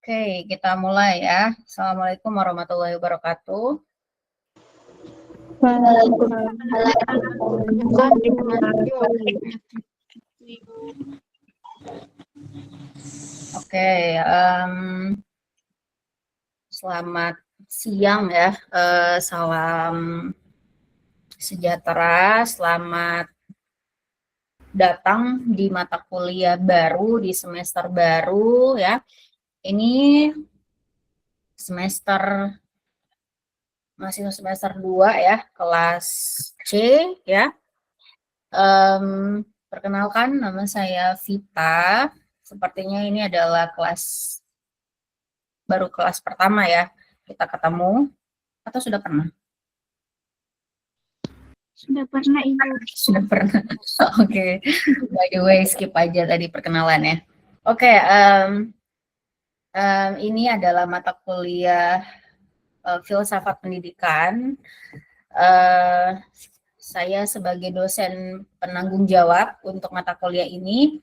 Oke, kita mulai ya. Assalamualaikum warahmatullahi wabarakatuh. Oke, selamat siang ya. Salam sejahtera, selamat datang di mata kuliah baru di semester baru ya. Ini masih semester 2 ya, kelas C ya. Perkenalkan, nama saya Vita. Sepertinya ini adalah baru kelas pertama ya kita ketemu, atau sudah pernah? Sudah pernah, Ibu. Sudah pernah. Oke. By the way, skip aja tadi perkenalannya. Oke, ini adalah mata kuliah filsafat pendidikan. Saya sebagai dosen penanggung jawab untuk mata kuliah ini,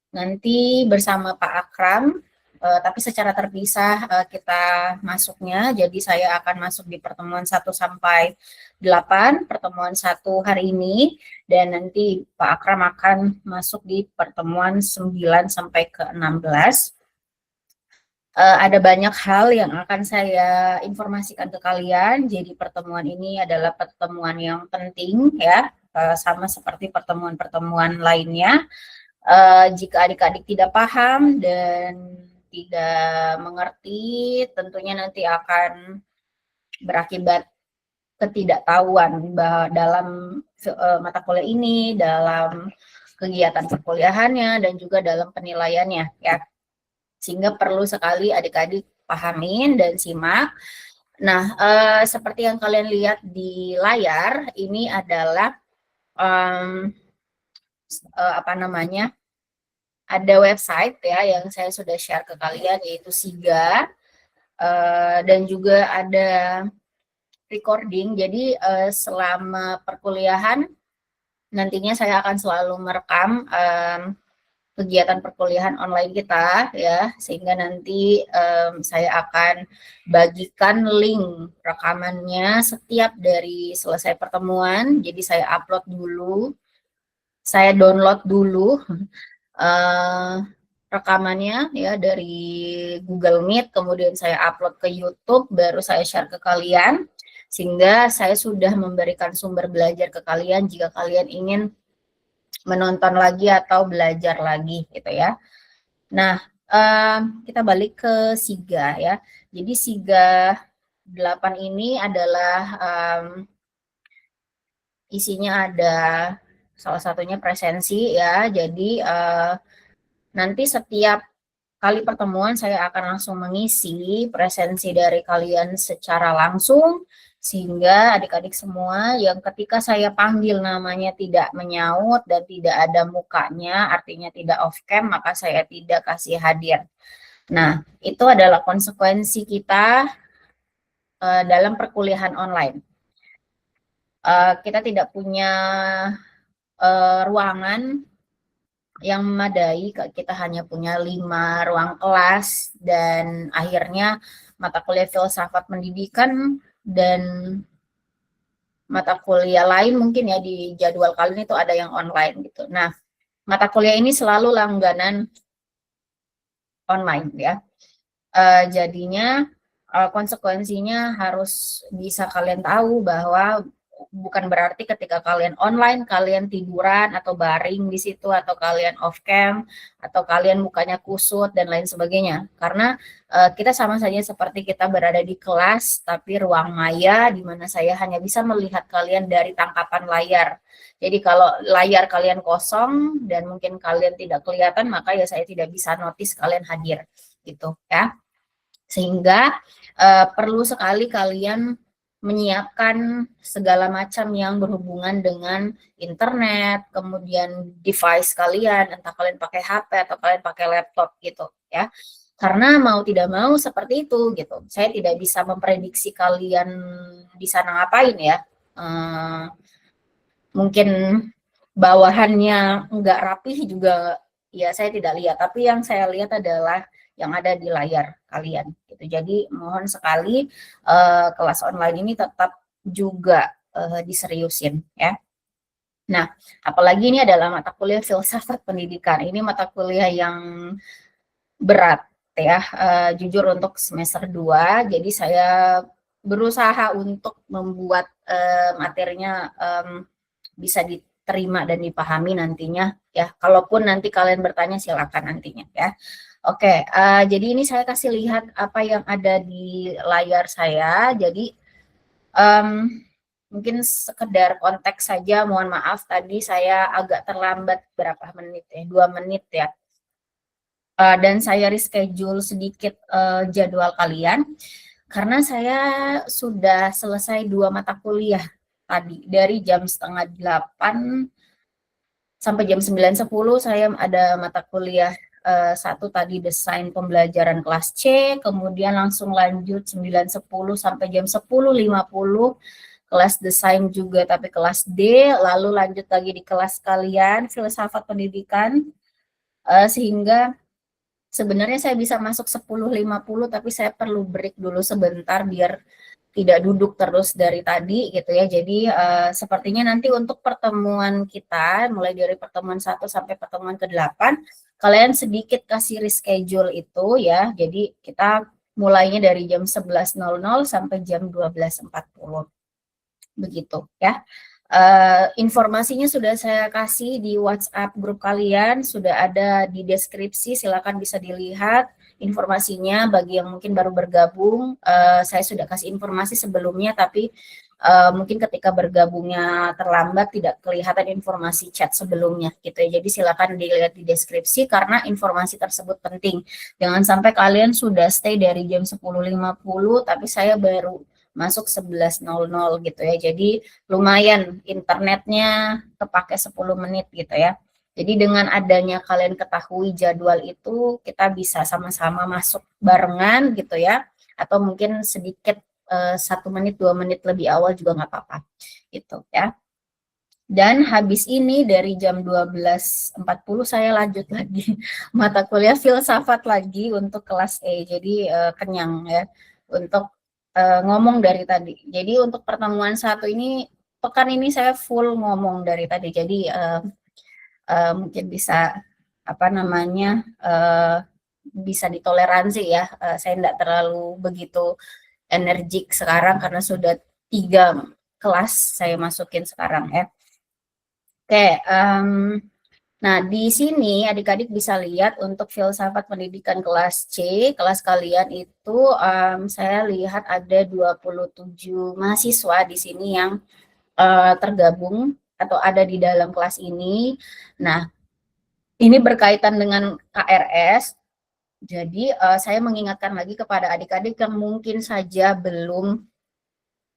nanti bersama Pak Akram, tapi secara terpisah kita masuknya. Jadi saya akan masuk di pertemuan 1 sampai 8, pertemuan 1 hari ini, dan nanti Pak Akram akan masuk di pertemuan 9 sampai ke 16. Ada banyak hal yang akan saya informasikan ke kalian. Jadi pertemuan ini adalah pertemuan yang penting ya, sama seperti pertemuan-pertemuan lainnya. Jika adik-adik tidak paham dan tidak mengerti, tentunya nanti akan berakibat ketidaktahuan dalam mata kuliah ini, dalam kegiatan perkuliahannya, dan juga dalam penilaiannya ya. Sehingga perlu sekali adik-adik pahamin dan simak. Nah, seperti yang kalian lihat di layar, ini adalah ada website ya yang saya sudah share ke kalian, yaitu SIGA, dan juga ada recording. Jadi selama perkuliahan nantinya saya akan selalu merekam kegiatan perkuliahan online kita ya, sehingga nanti saya akan bagikan link rekamannya setiap dari selesai pertemuan. Jadi saya upload dulu, saya download dulu rekamannya ya dari Google Meet, kemudian saya upload ke YouTube, baru saya share ke kalian, sehingga saya sudah memberikan sumber belajar ke kalian jika kalian ingin menonton lagi atau belajar lagi gitu ya. Nah, kita balik ke SIGA ya. Jadi SIGA 8 ini adalah isinya ada salah satunya presensi ya. Jadi nanti setiap kali pertemuan saya akan langsung mengisi presensi dari kalian secara langsung, sehingga adik-adik semua yang ketika saya panggil namanya tidak menyaut dan tidak ada mukanya, artinya tidak off cam, maka saya tidak kasih hadir. Nah, itu adalah konsekuensi kita dalam perkuliahan online. Kita tidak punya ruangan yang memadai, kita hanya punya 5 ruang kelas, dan akhirnya mata kuliah filsafat pendidikan dan mata kuliah lain mungkin ya di jadwal kalian itu ada yang online gitu. Nah, mata kuliah ini selalu langganan online ya. Jadinya konsekuensinya harus bisa kalian tahu bahwa bukan berarti ketika kalian online kalian tiduran atau baring di situ, atau kalian off cam, atau kalian mukanya kusut dan lain sebagainya. Karena kita sama saja seperti kita berada di kelas tapi ruang maya, di mana saya hanya bisa melihat kalian dari tangkapan layar. Jadi kalau layar kalian kosong dan mungkin kalian tidak kelihatan, maka ya saya tidak bisa notice kalian hadir gitu ya. Sehingga perlu sekali kalian menyiapkan segala macam yang berhubungan dengan internet, kemudian device kalian, entah kalian pakai HP atau kalian pakai laptop gitu ya. Karena mau tidak mau seperti itu gitu. Saya tidak bisa memprediksi kalian di sana ngapain ya. Mungkin bawahannya nggak rapih juga ya saya tidak lihat, tapi yang saya lihat adalah yang ada di layar kalian gitu. Jadi mohon sekali kelas online ini tetap juga diseriusin ya. Nah, apalagi ini adalah mata kuliah filsafat pendidikan. Ini mata kuliah yang berat ya, jujur untuk semester 2. Jadi saya berusaha untuk membuat materinya bisa diterima dan dipahami nantinya ya. Kalaupun nanti kalian bertanya silakan nantinya ya. Oke, jadi ini saya kasih lihat apa yang ada di layar saya. Jadi mungkin sekedar konteks saja, mohon maaf tadi saya agak terlambat berapa menit ya, 2 menit ya. Dan saya reschedule sedikit jadwal kalian karena saya sudah selesai 2 mata kuliah tadi dari jam setengah 8 sampai jam 9.10 saya ada mata kuliah satu tadi desain pembelajaran kelas C, kemudian langsung lanjut 9.10 sampai jam 10.50 kelas desain juga tapi kelas D, lalu lanjut lagi di kelas kalian filsafat pendidikan, sehingga sebenarnya saya bisa masuk 10.50 tapi saya perlu break dulu sebentar biar tidak duduk terus dari tadi gitu ya. Jadi sepertinya nanti untuk pertemuan kita mulai dari pertemuan 1 sampai pertemuan ke-8 kalian sedikit kasih reschedule itu ya. Jadi kita mulainya dari jam 11.00 sampai jam 12.40. Begitu ya. Informasinya sudah saya kasih di WhatsApp grup kalian, sudah ada di deskripsi, silakan bisa dilihat informasinya. Bagi yang mungkin baru bergabung, saya sudah kasih informasi sebelumnya, tapi mungkin ketika bergabungnya terlambat tidak kelihatan informasi chat sebelumnya gitu ya. Jadi silakan dilihat di deskripsi karena informasi tersebut penting. Jangan sampai kalian sudah stay dari jam 10.50 tapi saya baru masuk 11.00 gitu ya. Jadi lumayan internetnya kepake 10 menit gitu ya. Jadi dengan adanya kalian ketahui jadwal itu, kita bisa sama-sama masuk barengan gitu ya. Atau mungkin sedikit 1 menit, 2 menit lebih awal juga nggak apa-apa gitu ya. Dan habis ini dari jam 12.40 saya lanjut lagi mata kuliah filsafat lagi untuk kelas E. Jadi kenyang ya untuk ngomong dari tadi. Jadi untuk pertemuan 1 ini, pekan ini saya full ngomong dari tadi. Jadi mungkin bisa apa namanya bisa ditoleransi ya. Saya tidak terlalu begitu energik sekarang karena sudah 3 kelas saya masukin sekarang ya. Oke, nah di sini adik-adik bisa lihat untuk filsafat pendidikan kelas C, kelas kalian itu saya lihat ada 27 mahasiswa di sini yang tergabung atau ada di dalam kelas ini. Nah, ini berkaitan dengan KRS. Jadi saya mengingatkan lagi kepada adik-adik yang mungkin saja belum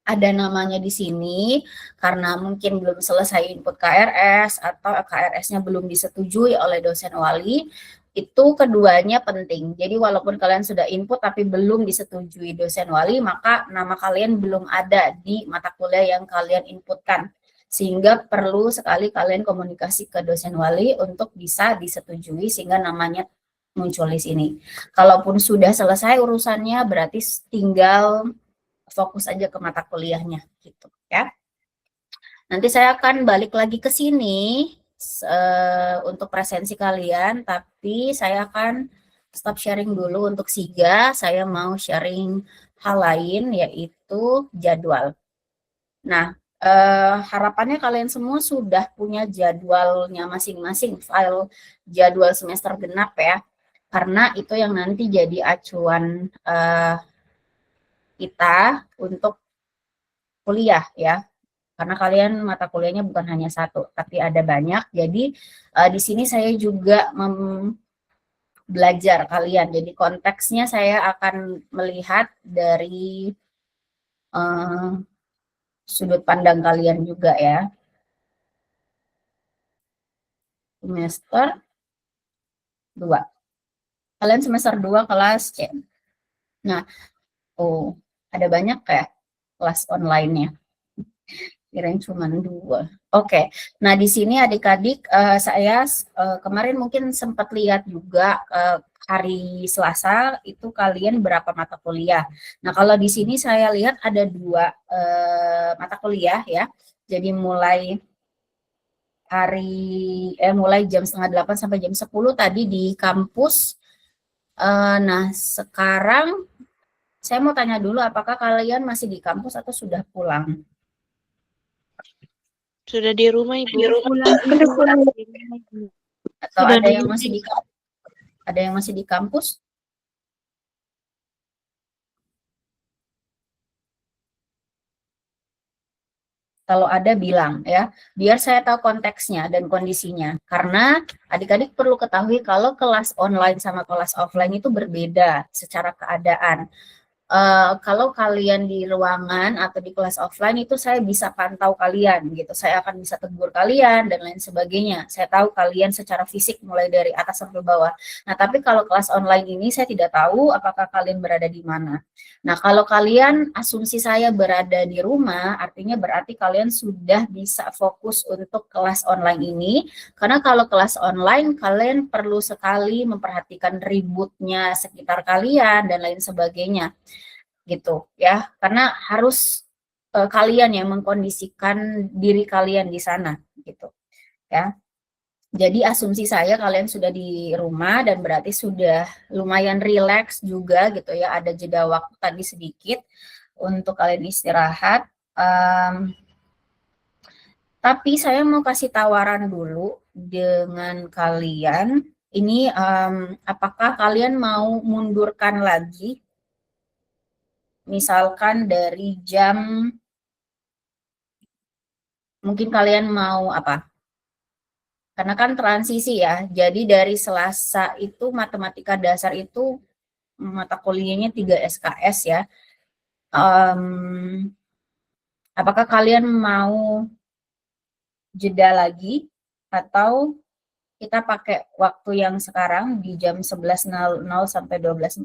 ada namanya di sini karena mungkin belum selesai input KRS atau KRS-nya belum disetujui oleh dosen wali, itu keduanya penting. Jadi walaupun kalian sudah input tapi belum disetujui dosen wali, maka nama kalian belum ada di mata kuliah yang kalian inputkan. Sehingga perlu sekali kalian komunikasi ke dosen wali untuk bisa disetujui sehingga namanya muncul di sini. Kalaupun sudah selesai urusannya berarti tinggal fokus aja ke mata kuliahnya gitu ya. Nanti saya akan balik lagi ke sini untuk presensi kalian, tapi saya akan stop sharing dulu untuk SIGA. Saya mau sharing hal lain yaitu jadwal. Nah, harapannya kalian semua sudah punya jadwalnya masing-masing, file jadwal semester genap ya. Karena itu yang nanti jadi acuan kita untuk kuliah ya, karena kalian mata kuliahnya bukan hanya 1 tapi ada banyak. Jadi di sini saya juga belajar kalian, jadi konteksnya saya akan melihat dari sudut pandang kalian juga ya. Semester 2 kalian semester 2 kelas C. Nah ada banyak kayak kelas online-nya. Kirain cuma 2. Oke. Nah, di sini adik-adik saya kemarin mungkin sempat lihat juga hari Selasa itu kalian berapa mata kuliah. Nah, kalau di sini saya lihat ada 2 mata kuliah ya. Jadi mulai jam setengah 8 sampai jam 10 tadi di kampus. Nah, sekarang saya mau tanya dulu apakah kalian masih di kampus atau sudah pulang? Sudah di rumah, Ibu. Sudah pulang. Atau Sudah ada di yang rumah. masih di kampus? Ada yang masih di kampus? Kalau ada bilang ya, biar saya tahu konteksnya dan kondisinya. Karena adik-adik perlu ketahui kalau kelas online sama kelas offline itu berbeda secara keadaan. Kalau kalian di ruangan atau di kelas offline itu saya bisa pantau kalian gitu. Saya akan bisa tegur kalian dan lain sebagainya. Saya tahu kalian secara fisik mulai dari atas sampai bawah. Nah, tapi kalau kelas online ini saya tidak tahu apakah kalian berada di mana. Nah, kalau kalian asumsi saya berada di rumah, artinya berarti kalian sudah bisa fokus untuk kelas online ini. Karena kalau kelas online kalian perlu sekali memperhatikan ributnya sekitar kalian dan lain sebagainya gitu ya, karena harus kalian yang mengkondisikan diri kalian di sana gitu ya. Jadi asumsi saya kalian sudah di rumah dan berarti sudah lumayan rileks juga gitu ya, ada jeda waktu tadi sedikit untuk kalian istirahat. Tapi saya mau kasih tawaran dulu dengan kalian. Ini apakah kalian mau mundurkan lagi? Misalkan dari jam, mungkin kalian mau apa? Karena kan transisi ya, jadi dari Selasa itu matematika dasar itu mata kuliahnya 3 SKS ya. Apakah kalian mau jeda lagi atau kita pakai waktu yang sekarang di jam 11.00 sampai 12.40?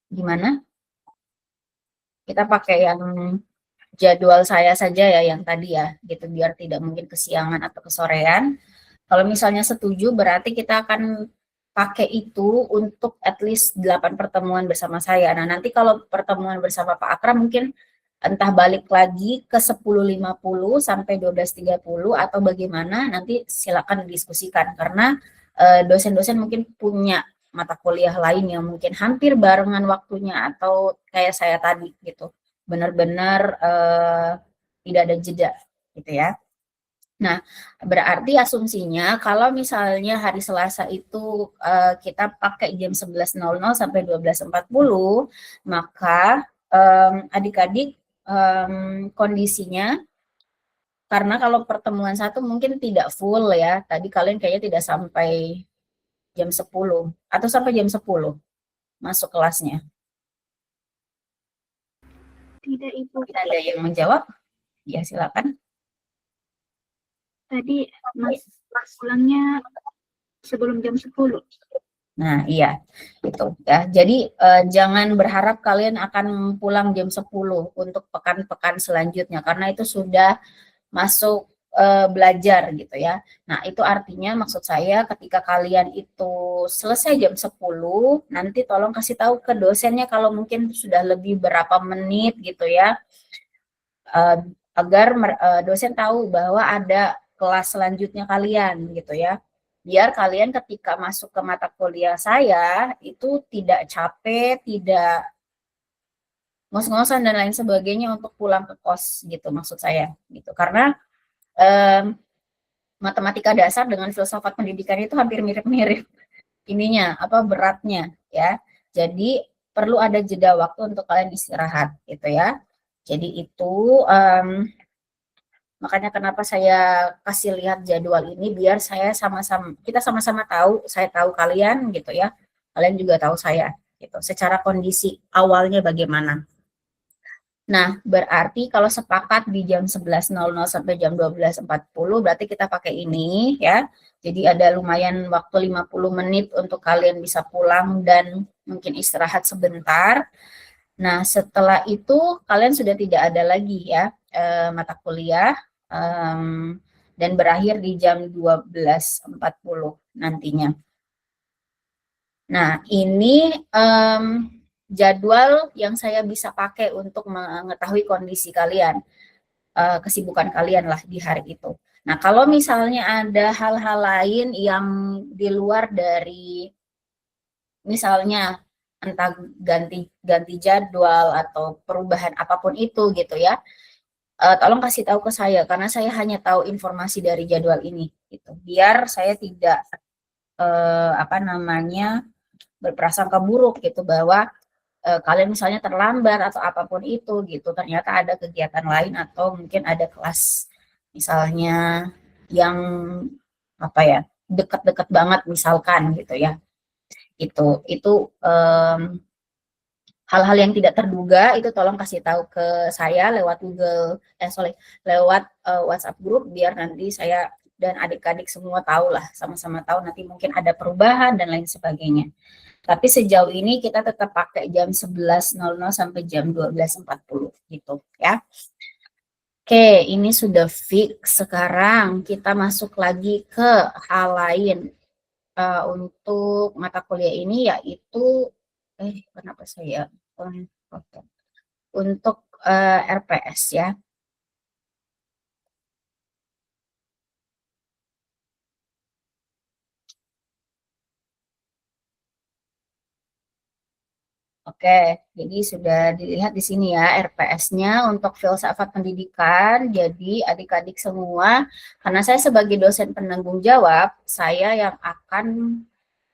Gimana? Kita pakai yang jadwal saya saja ya, yang tadi ya, gitu, biar tidak mungkin kesiangan atau kesorean. Kalau misalnya setuju, berarti kita akan pakai itu untuk at least 8 pertemuan bersama saya. Nah, nanti kalau pertemuan bersama Pak Akram mungkin entah balik lagi ke 10.50 sampai 12.30 atau bagaimana, nanti silakan didiskusikan. Karena dosen-dosen mungkin punya mata kuliah lain yang mungkin hampir barengan waktunya atau kayak saya tadi gitu. Benar-benar tidak ada jeda gitu ya. Nah, berarti asumsinya kalau misalnya hari Selasa itu kita pakai jam 11.00 sampai 12.40, maka adik-adik kondisinya, karena kalau pertemuan satu mungkin tidak full ya, tadi kalian kayaknya tidak sampai jam 10 atau sampai jam 10 masuk kelasnya. Tidak, Ibu. Tidak ada yang menjawab? Ya, silakan. Tadi Mas pulangnya sebelum jam 10. Nah, iya, itu ya. Jadi jangan berharap kalian akan pulang jam 10 untuk pekan-pekan selanjutnya, karena itu sudah masuk belajar gitu ya. Nah, itu artinya maksud saya ketika kalian itu selesai jam 10, nanti tolong kasih tahu ke dosennya kalau mungkin sudah lebih berapa menit gitu ya, agar dosen tahu bahwa ada kelas selanjutnya kalian gitu ya. Biar kalian ketika masuk ke mata kuliah saya itu tidak capek, tidak ngos-ngosan dan lain sebagainya untuk pulang ke kos gitu maksud saya gitu. Karena matematika dasar dengan filsafat pendidikan itu hampir mirip-mirip ininya, apa beratnya ya. Jadi perlu ada jeda waktu untuk kalian istirahat gitu ya. Jadi itu makanya kenapa saya kasih lihat jadwal ini, biar kita sama-sama tahu, saya tahu kalian gitu ya, kalian juga tahu saya gitu, secara kondisi awalnya bagaimana. Nah, berarti kalau sepakat di jam 11.00 sampai jam 12.40, berarti kita pakai ini ya. Jadi ada lumayan waktu 50 menit untuk kalian bisa pulang dan mungkin istirahat sebentar. Nah, setelah itu kalian sudah tidak ada lagi ya mata kuliah dan berakhir di jam 12.40 nantinya. Nah, ini jadwal yang saya bisa pakai untuk mengetahui kondisi kalian, kesibukan kalian lah di hari itu. Nah, kalau misalnya ada hal-hal lain yang di luar dari misalnya entah ganti jadwal atau perubahan apapun itu gitu ya, tolong kasih tahu ke saya karena saya hanya tahu informasi dari jadwal ini gitu. Biar saya tidak apa namanya berprasangka buruk gitu bahwa kalian misalnya terlambat atau apapun itu gitu, ternyata ada kegiatan lain atau mungkin ada kelas misalnya yang apa ya dekat-dekat banget misalkan gitu ya, itu hal-hal yang tidak terduga itu tolong kasih tahu ke saya lewat lewat WhatsApp grup biar nanti saya dan adik-adik semua tahu lah, sama-sama tahu nanti mungkin ada perubahan dan lain sebagainya. Tapi sejauh ini kita tetap pakai jam 11.00 sampai jam 12.40 gitu ya. Oke, ini sudah fix. Sekarang kita masuk lagi ke hal lain untuk mata kuliah ini yaitu kenapa saya untuk RPS ya. Oke, jadi sudah dilihat di sini ya RPS-nya untuk filsafat pendidikan. Jadi adik-adik semua, karena saya sebagai dosen penanggung jawab, saya yang akan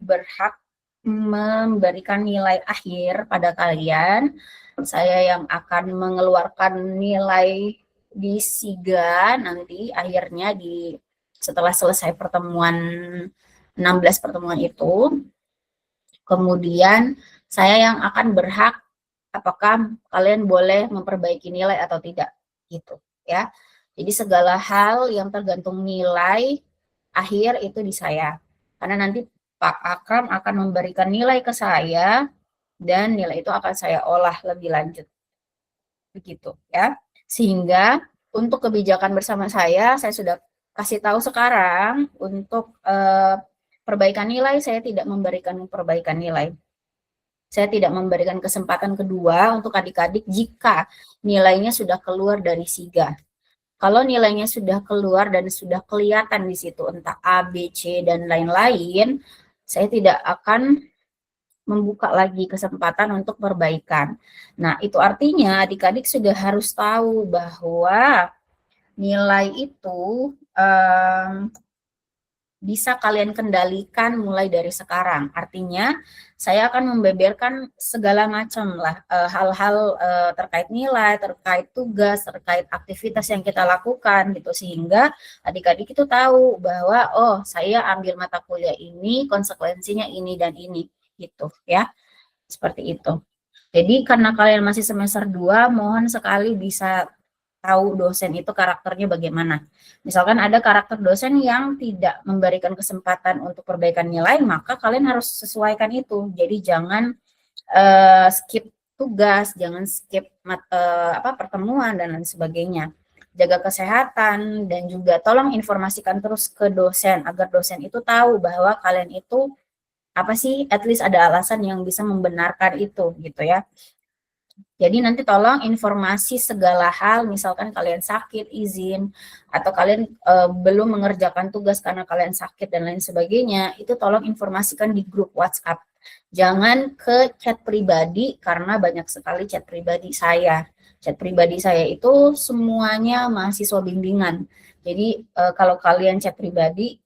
berhak memberikan nilai akhir pada kalian. Saya yang akan mengeluarkan nilai di SIGA nanti akhirnya setelah selesai pertemuan 16 pertemuan itu. Kemudian saya yang akan berhak apakah kalian boleh memperbaiki nilai atau tidak gitu ya. Jadi segala hal yang tergantung nilai akhir itu di saya. Karena nanti Pak Akram akan memberikan nilai ke saya dan nilai itu akan saya olah lebih lanjut. Begitu ya. Sehingga untuk kebijakan bersama saya sudah kasih tahu sekarang untuk perbaikan nilai, saya tidak memberikan perbaikan nilai. Saya tidak memberikan kesempatan kedua untuk adik-adik jika nilainya sudah keluar dari SIGA. Kalau nilainya sudah keluar dan sudah kelihatan di situ entah A, B, C, dan lain-lain, saya tidak akan membuka lagi kesempatan untuk perbaikan. Nah, itu artinya adik-adik sudah harus tahu bahwa nilai itu bisa kalian kendalikan mulai dari sekarang. Artinya, saya akan membeberkan segala macam lah hal-hal terkait nilai, terkait tugas, terkait aktivitas yang kita lakukan gitu sehingga adik-adik itu tahu bahwa oh, saya ambil mata kuliah ini konsekuensinya ini dan ini gitu ya. Seperti itu. Jadi karena kalian masih semester 2, mohon sekali bisa tahu dosen itu karakternya bagaimana. Misalkan ada karakter dosen yang tidak memberikan kesempatan untuk perbaikan nilai, maka kalian harus sesuaikan itu. Jadi jangan skip tugas, jangan skip pertemuan dan lain sebagainya. Jaga kesehatan dan juga tolong informasikan terus ke dosen agar dosen itu tahu bahwa kalian itu apa sih, at least ada alasan yang bisa membenarkan itu gitu ya. Jadi nanti tolong informasi segala hal, misalkan kalian sakit, izin, atau kalian belum mengerjakan tugas karena kalian sakit dan lain sebagainya, itu tolong informasikan di grup WhatsApp. Jangan ke chat pribadi karena banyak sekali chat pribadi saya. Chat pribadi saya itu semuanya mahasiswa bimbingan. Jadi kalau kalian chat pribadi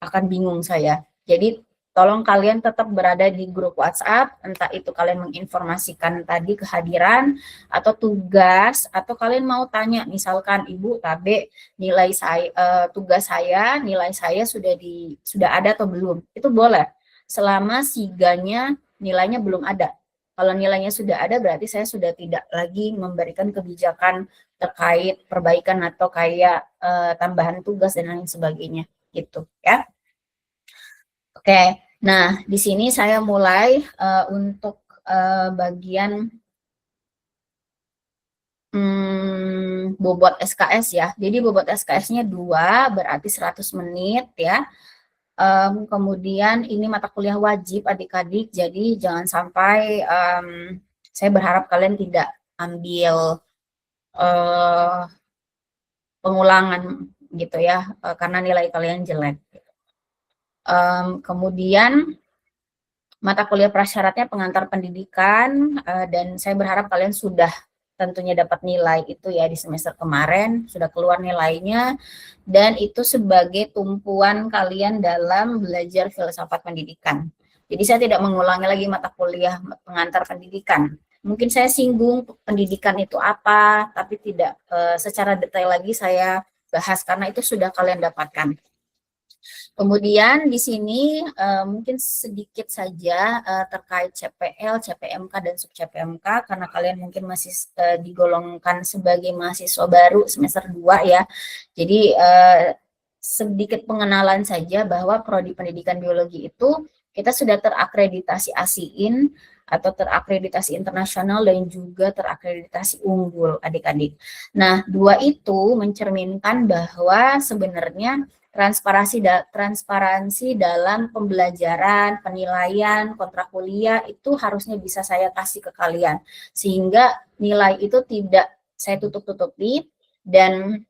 akan bingung saya. Jadi tolong kalian tetap berada di grup WhatsApp, entah itu kalian menginformasikan tadi kehadiran atau tugas, atau kalian mau tanya, misalkan Ibu Tabe nilai saya tugas saya, nilai saya sudah ada atau belum? Itu boleh, selama siganya nilainya belum ada. Kalau nilainya sudah ada, berarti saya sudah tidak lagi memberikan kebijakan terkait perbaikan atau kayak tambahan tugas dan lain sebagainya, gitu ya. Oke, nah di sini saya mulai untuk bagian bobot SKS ya. Jadi bobot SKS-nya 2, berarti 100 menit ya. Kemudian ini mata kuliah wajib adik-adik, jadi jangan sampai saya berharap kalian tidak ambil pengulangan gitu ya, karena nilai kalian jelek. Kemudian mata kuliah prasyaratnya pengantar pendidikan, dan saya berharap kalian sudah tentunya dapat nilai itu ya di semester kemarin, sudah keluar nilainya, dan itu sebagai tumpuan kalian dalam belajar filsafat pendidikan. Jadi saya tidak mengulangi lagi mata kuliah pengantar pendidikan. Mungkin saya singgung pendidikan itu apa, tapi tidak secara detail lagi saya bahas karena itu sudah kalian dapatkan. Kemudian di sini mungkin sedikit saja terkait CPL, CPMK, dan sub CPMK karena kalian mungkin masih digolongkan sebagai mahasiswa baru semester 2 ya. Jadi sedikit pengenalan saja bahwa prodi pendidikan biologi itu kita sudah terakreditasi ASIIN atau terakreditasi internasional dan juga terakreditasi unggul adik-adik. Nah, 2 itu mencerminkan bahwa sebenarnya transparansi dalam pembelajaran, penilaian, kontrak kuliah itu harusnya bisa saya kasih ke kalian. Sehingga nilai itu tidak saya tutup-tutupi dan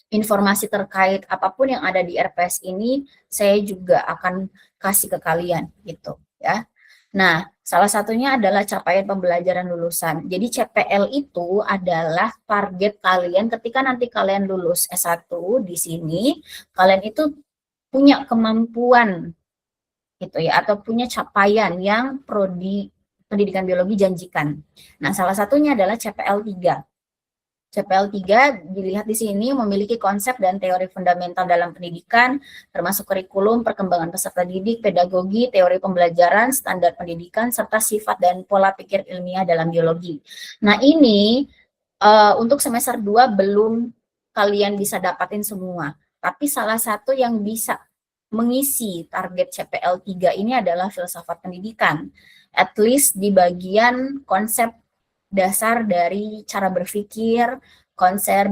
informasi terkait apapun yang ada di RPS ini saya juga akan kasih ke kalian gitu ya. Nah, salah satunya adalah capaian pembelajaran lulusan. Jadi CPL itu adalah target kalian ketika nanti kalian lulus S1 di sini, kalian itu punya kemampuan gitu ya, atau punya capaian yang prodi pendidikan biologi janjikan. Nah, salah satunya adalah CPL 3. CPL 3 dilihat di sini memiliki konsep dan teori fundamental dalam pendidikan, termasuk kurikulum, perkembangan peserta didik, pedagogi, teori pembelajaran, standar pendidikan, serta sifat dan pola pikir ilmiah dalam biologi. Nah ini untuk semester 2 belum kalian bisa dapatin semua, tapi salah satu yang bisa mengisi target CPL 3 ini adalah filsafat pendidikan, at least di bagian konsep dasar dari cara berpikir, konsep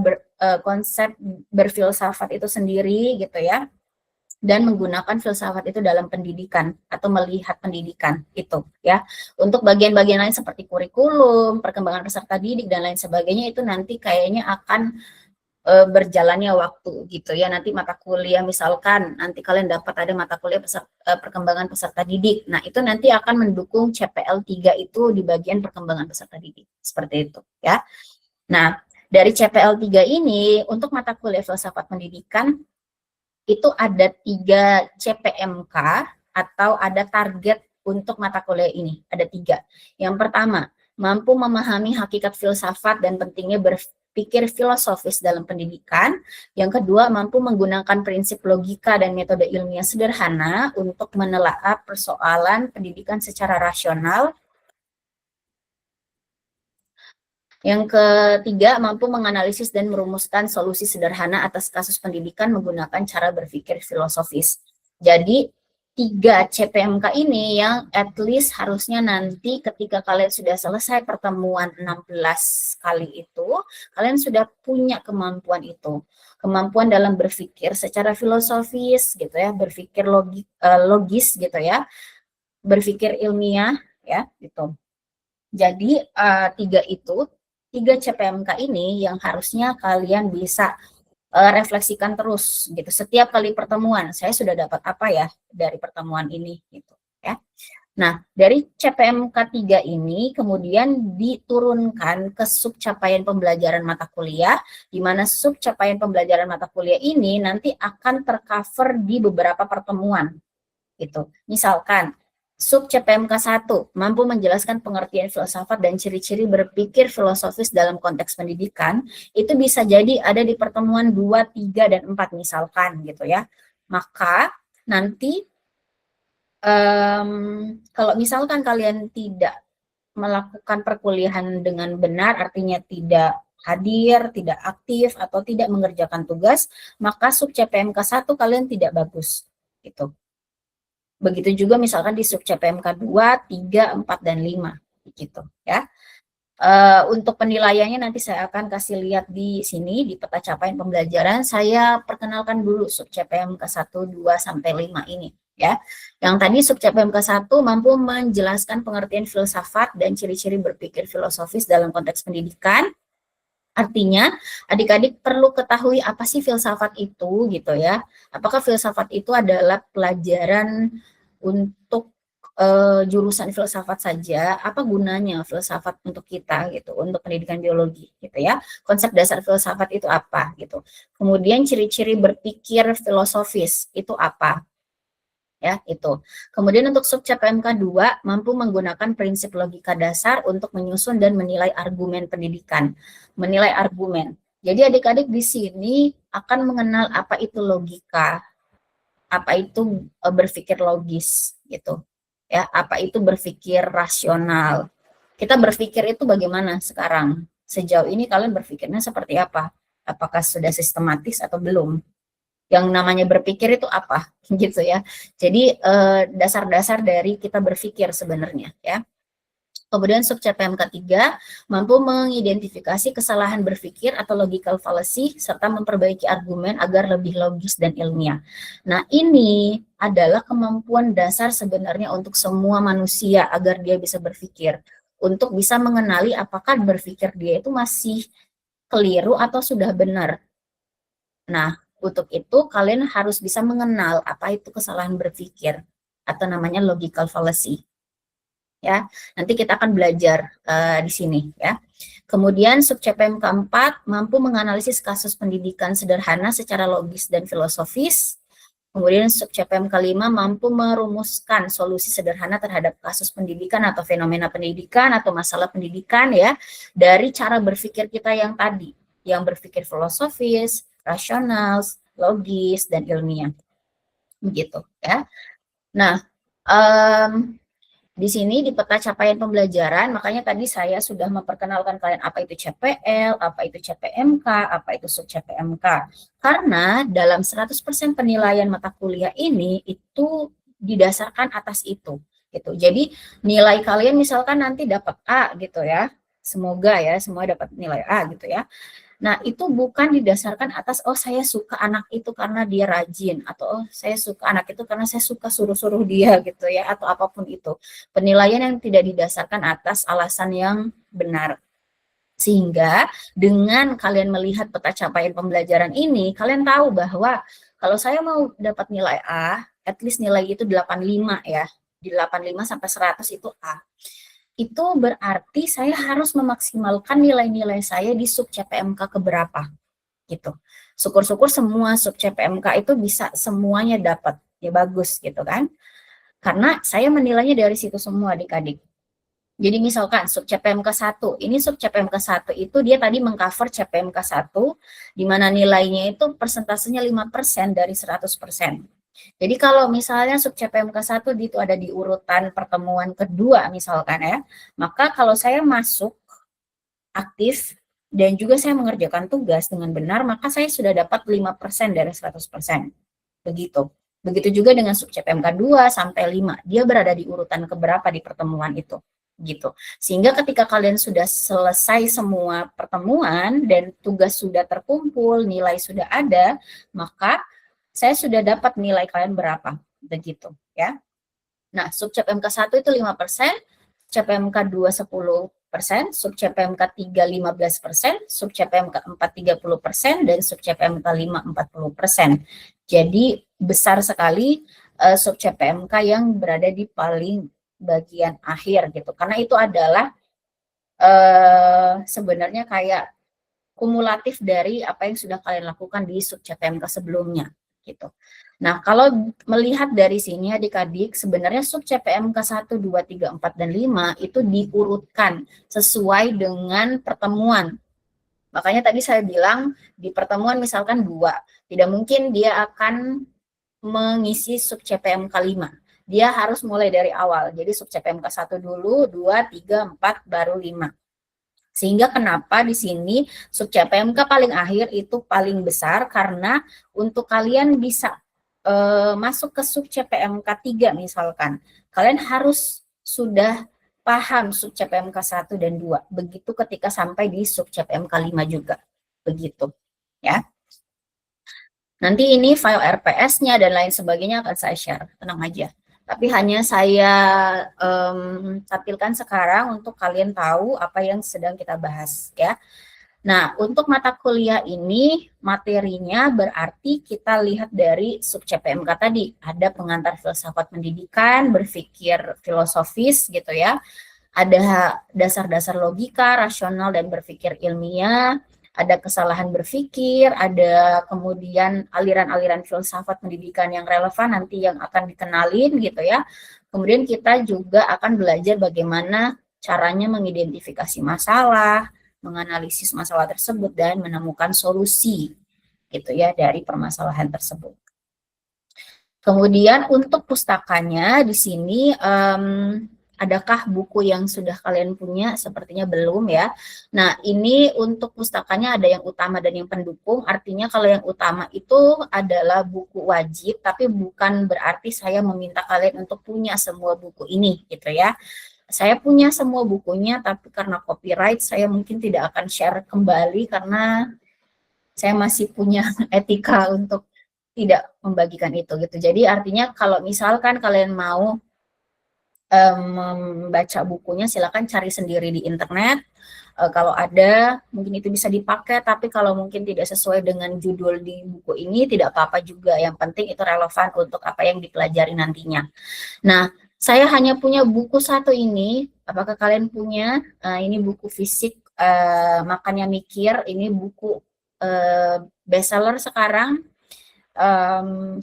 berfilsafat itu sendiri gitu ya, dan menggunakan filsafat itu dalam pendidikan atau melihat pendidikan itu ya. Untuk bagian-bagian lain seperti kurikulum, perkembangan peserta didik dan lain sebagainya itu nanti kayaknya akan berjalannya waktu gitu ya. Nanti mata kuliah misalkan nanti kalian dapat ada mata kuliah perkembangan peserta didik. Nah, itu nanti akan mendukung CPL 3 itu di bagian perkembangan peserta didik. Seperti itu ya. Nah, dari CPL 3 ini untuk mata kuliah filsafat pendidikan itu ada 3 CPMK atau ada target untuk mata kuliah ini. Ada 3. Yang pertama, mampu memahami hakikat filsafat dan pentingnya berpikir filosofis dalam pendidikan. Yang kedua, mampu menggunakan prinsip logika dan metode ilmiah sederhana untuk menelaah persoalan pendidikan secara rasional. Yang ketiga, mampu menganalisis dan merumuskan solusi sederhana atas kasus pendidikan menggunakan cara berpikir filosofis. Jadi, 3 CPMK ini yang at least harusnya nanti ketika kalian sudah selesai pertemuan 16 kali itu, kalian sudah punya kemampuan itu. Kemampuan dalam berpikir secara filosofis gitu ya, berpikir logis gitu ya, berpikir ilmiah ya gitu. Jadi 3 CPMK ini yang harusnya kalian bisa refleksikan terus gitu. Setiap kali pertemuan, saya sudah dapat apa ya dari pertemuan ini gitu ya. Nah, dari CPMK 3 ini kemudian diturunkan ke sub capaian pembelajaran mata kuliah, di mana sub capaian pembelajaran mata kuliah ini nanti akan tercover di beberapa pertemuan gitu. Misalkan sub CPMK 1 mampu menjelaskan pengertian filsafat dan ciri-ciri berpikir filosofis dalam konteks pendidikan, itu bisa jadi ada di pertemuan 2, 3, dan 4 misalkan gitu ya. Maka nanti kalau misalkan kalian tidak melakukan perkuliahan dengan benar, artinya tidak hadir, tidak aktif, atau tidak mengerjakan tugas, maka sub CPMK 1 kalian tidak bagus. Gitu. Begitu juga misalkan di sub CPMK 2, 3, 4, dan 5. Gitu, ya. Untuk penilaiannya nanti saya akan kasih lihat di sini, di peta capaian pembelajaran. Saya perkenalkan dulu sub CPMK 1, 2, sampai 5 ini. Ya, yang tadi sub CPMK 1 mampu menjelaskan pengertian filsafat dan ciri-ciri berpikir filosofis dalam konteks pendidikan. Artinya, adik-adik perlu ketahui apa sih filsafat itu gitu ya. Apakah filsafat itu adalah pelajaran untuk jurusan filsafat saja, apa gunanya filsafat untuk kita gitu, untuk pendidikan biologi gitu ya. Konsep dasar filsafat itu apa gitu. Kemudian ciri-ciri berpikir filosofis itu apa? Ya, itu. Kemudian untuk sub CPMK 2 mampu menggunakan prinsip logika dasar untuk menyusun dan menilai argumen pendidikan. Menilai argumen. Jadi adik-adik di sini akan mengenal apa itu logika, apa itu berpikir logis gitu. Ya, apa itu berpikir rasional. Kita berpikir itu bagaimana sekarang? Sejauh ini kalian berpikirnya seperti apa? Apakah sudah sistematis atau belum? Yang namanya berpikir itu apa? Gitu ya. Jadi dasar-dasar dari kita berpikir sebenarnya ya. Kemudian sub CPMK 3 mampu mengidentifikasi kesalahan berpikir atau logical fallacy serta memperbaiki argumen agar lebih logis dan ilmiah. Nah, ini adalah kemampuan dasar sebenarnya untuk semua manusia agar dia bisa berpikir, untuk bisa mengenali apakah berpikir dia itu masih keliru atau sudah benar. Nah, untuk itu kalian harus bisa mengenal apa itu kesalahan berpikir atau namanya logical fallacy. Ya, nanti kita akan belajar di sini ya. Kemudian sub CPMK 4 mampu menganalisis kasus pendidikan sederhana secara logis dan filosofis. Kemudian sub CPMK 5 mampu merumuskan solusi sederhana terhadap kasus pendidikan atau fenomena pendidikan atau masalah pendidikan ya dari cara berpikir kita yang tadi, yang berpikir filosofis, rasional, logis, dan ilmiah. Begitu ya. Nah, di sini di peta capaian pembelajaran, makanya tadi saya sudah memperkenalkan kalian apa itu CPL, apa itu CPMK, apa itu sub CPMK. Karena dalam 100% penilaian mata kuliah ini itu didasarkan atas itu. Gitu. Jadi nilai kalian misalkan nanti dapat A gitu ya. Semoga ya semua dapat nilai A gitu ya. Nah, itu bukan didasarkan atas, oh saya suka anak itu karena dia rajin, atau oh saya suka anak itu karena saya suka suruh-suruh dia gitu ya, atau apapun itu. Penilaian yang tidak didasarkan atas alasan yang benar. Sehingga dengan kalian melihat peta capaian pembelajaran ini, kalian tahu bahwa kalau saya mau dapat nilai A, at least nilai itu 85 ya. Di 85 sampai 100 itu A. Itu berarti saya harus memaksimalkan nilai-nilai saya di sub CPMK keberapa gitu. Syukur-syukur semua sub CPMK itu bisa semuanya dapat, ya bagus gitu kan. Karena saya menilainya dari situ semua adik-adik. Jadi misalkan sub CPMK 1, ini sub CPMK 1 itu dia tadi mengcover CPMK 1, di mana nilainya itu persentasenya 5% dari 100%. Jadi kalau misalnya sub CPMK 1 itu ada di urutan pertemuan kedua misalkan ya, maka kalau saya masuk aktif dan juga saya mengerjakan tugas dengan benar, maka saya sudah dapat 5% dari 100%. Begitu. Begitu juga dengan sub CPMK 2 sampai 5, dia berada di urutan keberapa di pertemuan itu. Gitu. Sehingga ketika kalian sudah selesai semua pertemuan dan tugas sudah terkumpul, nilai sudah ada, maka saya sudah dapat nilai kalian berapa, begitu ya. Nah, sub CPMK 1 itu 5%, CPMK 2 10%, sub CPMK 3 15%, sub CPMK 4 30%, dan sub CPMK 5 40%. Jadi besar sekali sub CPMK yang berada di paling bagian akhir gitu. Karena itu adalah sebenarnya kayak kumulatif dari apa yang sudah kalian lakukan di sub CPMK sebelumnya gitu. Nah, kalau melihat dari sini adik-adik, sebenarnya sub CPMK 1, 2, 3, 4, dan 5 itu diurutkan sesuai dengan pertemuan. Makanya tadi saya bilang di pertemuan misalkan 2, tidak mungkin dia akan mengisi sub CPMK 5. dia harus mulai dari awal. Jadi sub CPMK 1 dulu, 2, 3, 4, baru 5. Sehingga kenapa di sini sub CPMK paling akhir itu paling besar, karena untuk kalian bisa masuk ke sub CPMK 3 misalkan, kalian harus sudah paham sub CPMK 1 dan 2. Begitu ketika sampai di sub CPMK 5 juga. Begitu. Ya. Nanti ini file RPS-nya dan lain sebagainya akan saya share, tenang aja. Tapi hanya saya tampilkan sekarang untuk kalian tahu apa yang sedang kita bahas ya. Nah, untuk mata kuliah ini materinya berarti kita lihat dari sub CPMK tadi. Ada pengantar filsafat pendidikan, berpikir filosofis gitu ya. Ada dasar-dasar logika, rasional dan berpikir ilmiah, ada kesalahan berpikir, ada kemudian aliran-aliran filsafat pendidikan yang relevan nanti yang akan dikenalin gitu ya. Kemudian kita juga akan belajar bagaimana caranya mengidentifikasi masalah, menganalisis masalah tersebut dan menemukan solusi gitu ya dari permasalahan tersebut. Kemudian untuk pustakanya di sini adakah buku yang sudah kalian punya? Sepertinya belum ya. Nah, ini untuk pustakanya ada yang utama dan yang pendukung. Artinya kalau yang utama itu adalah buku wajib, tapi bukan berarti saya meminta kalian untuk punya semua buku ini gitu ya. Saya punya semua bukunya, tapi karena copyright saya mungkin tidak akan share kembali karena saya masih punya etika untuk tidak membagikan itu gitu. Jadi artinya kalau misalkan kalian mau membaca bukunya, silakan cari sendiri di internet. Kalau ada, mungkin itu bisa dipakai, tapi kalau mungkin tidak sesuai dengan judul di buku ini, tidak apa-apa juga. Yang penting itu relevan untuk apa yang dipelajari nantinya. Nah, saya hanya punya buku satu ini. Apakah kalian punya? Ini buku fisik, Makannya Mikir. Ini buku bestseller sekarang.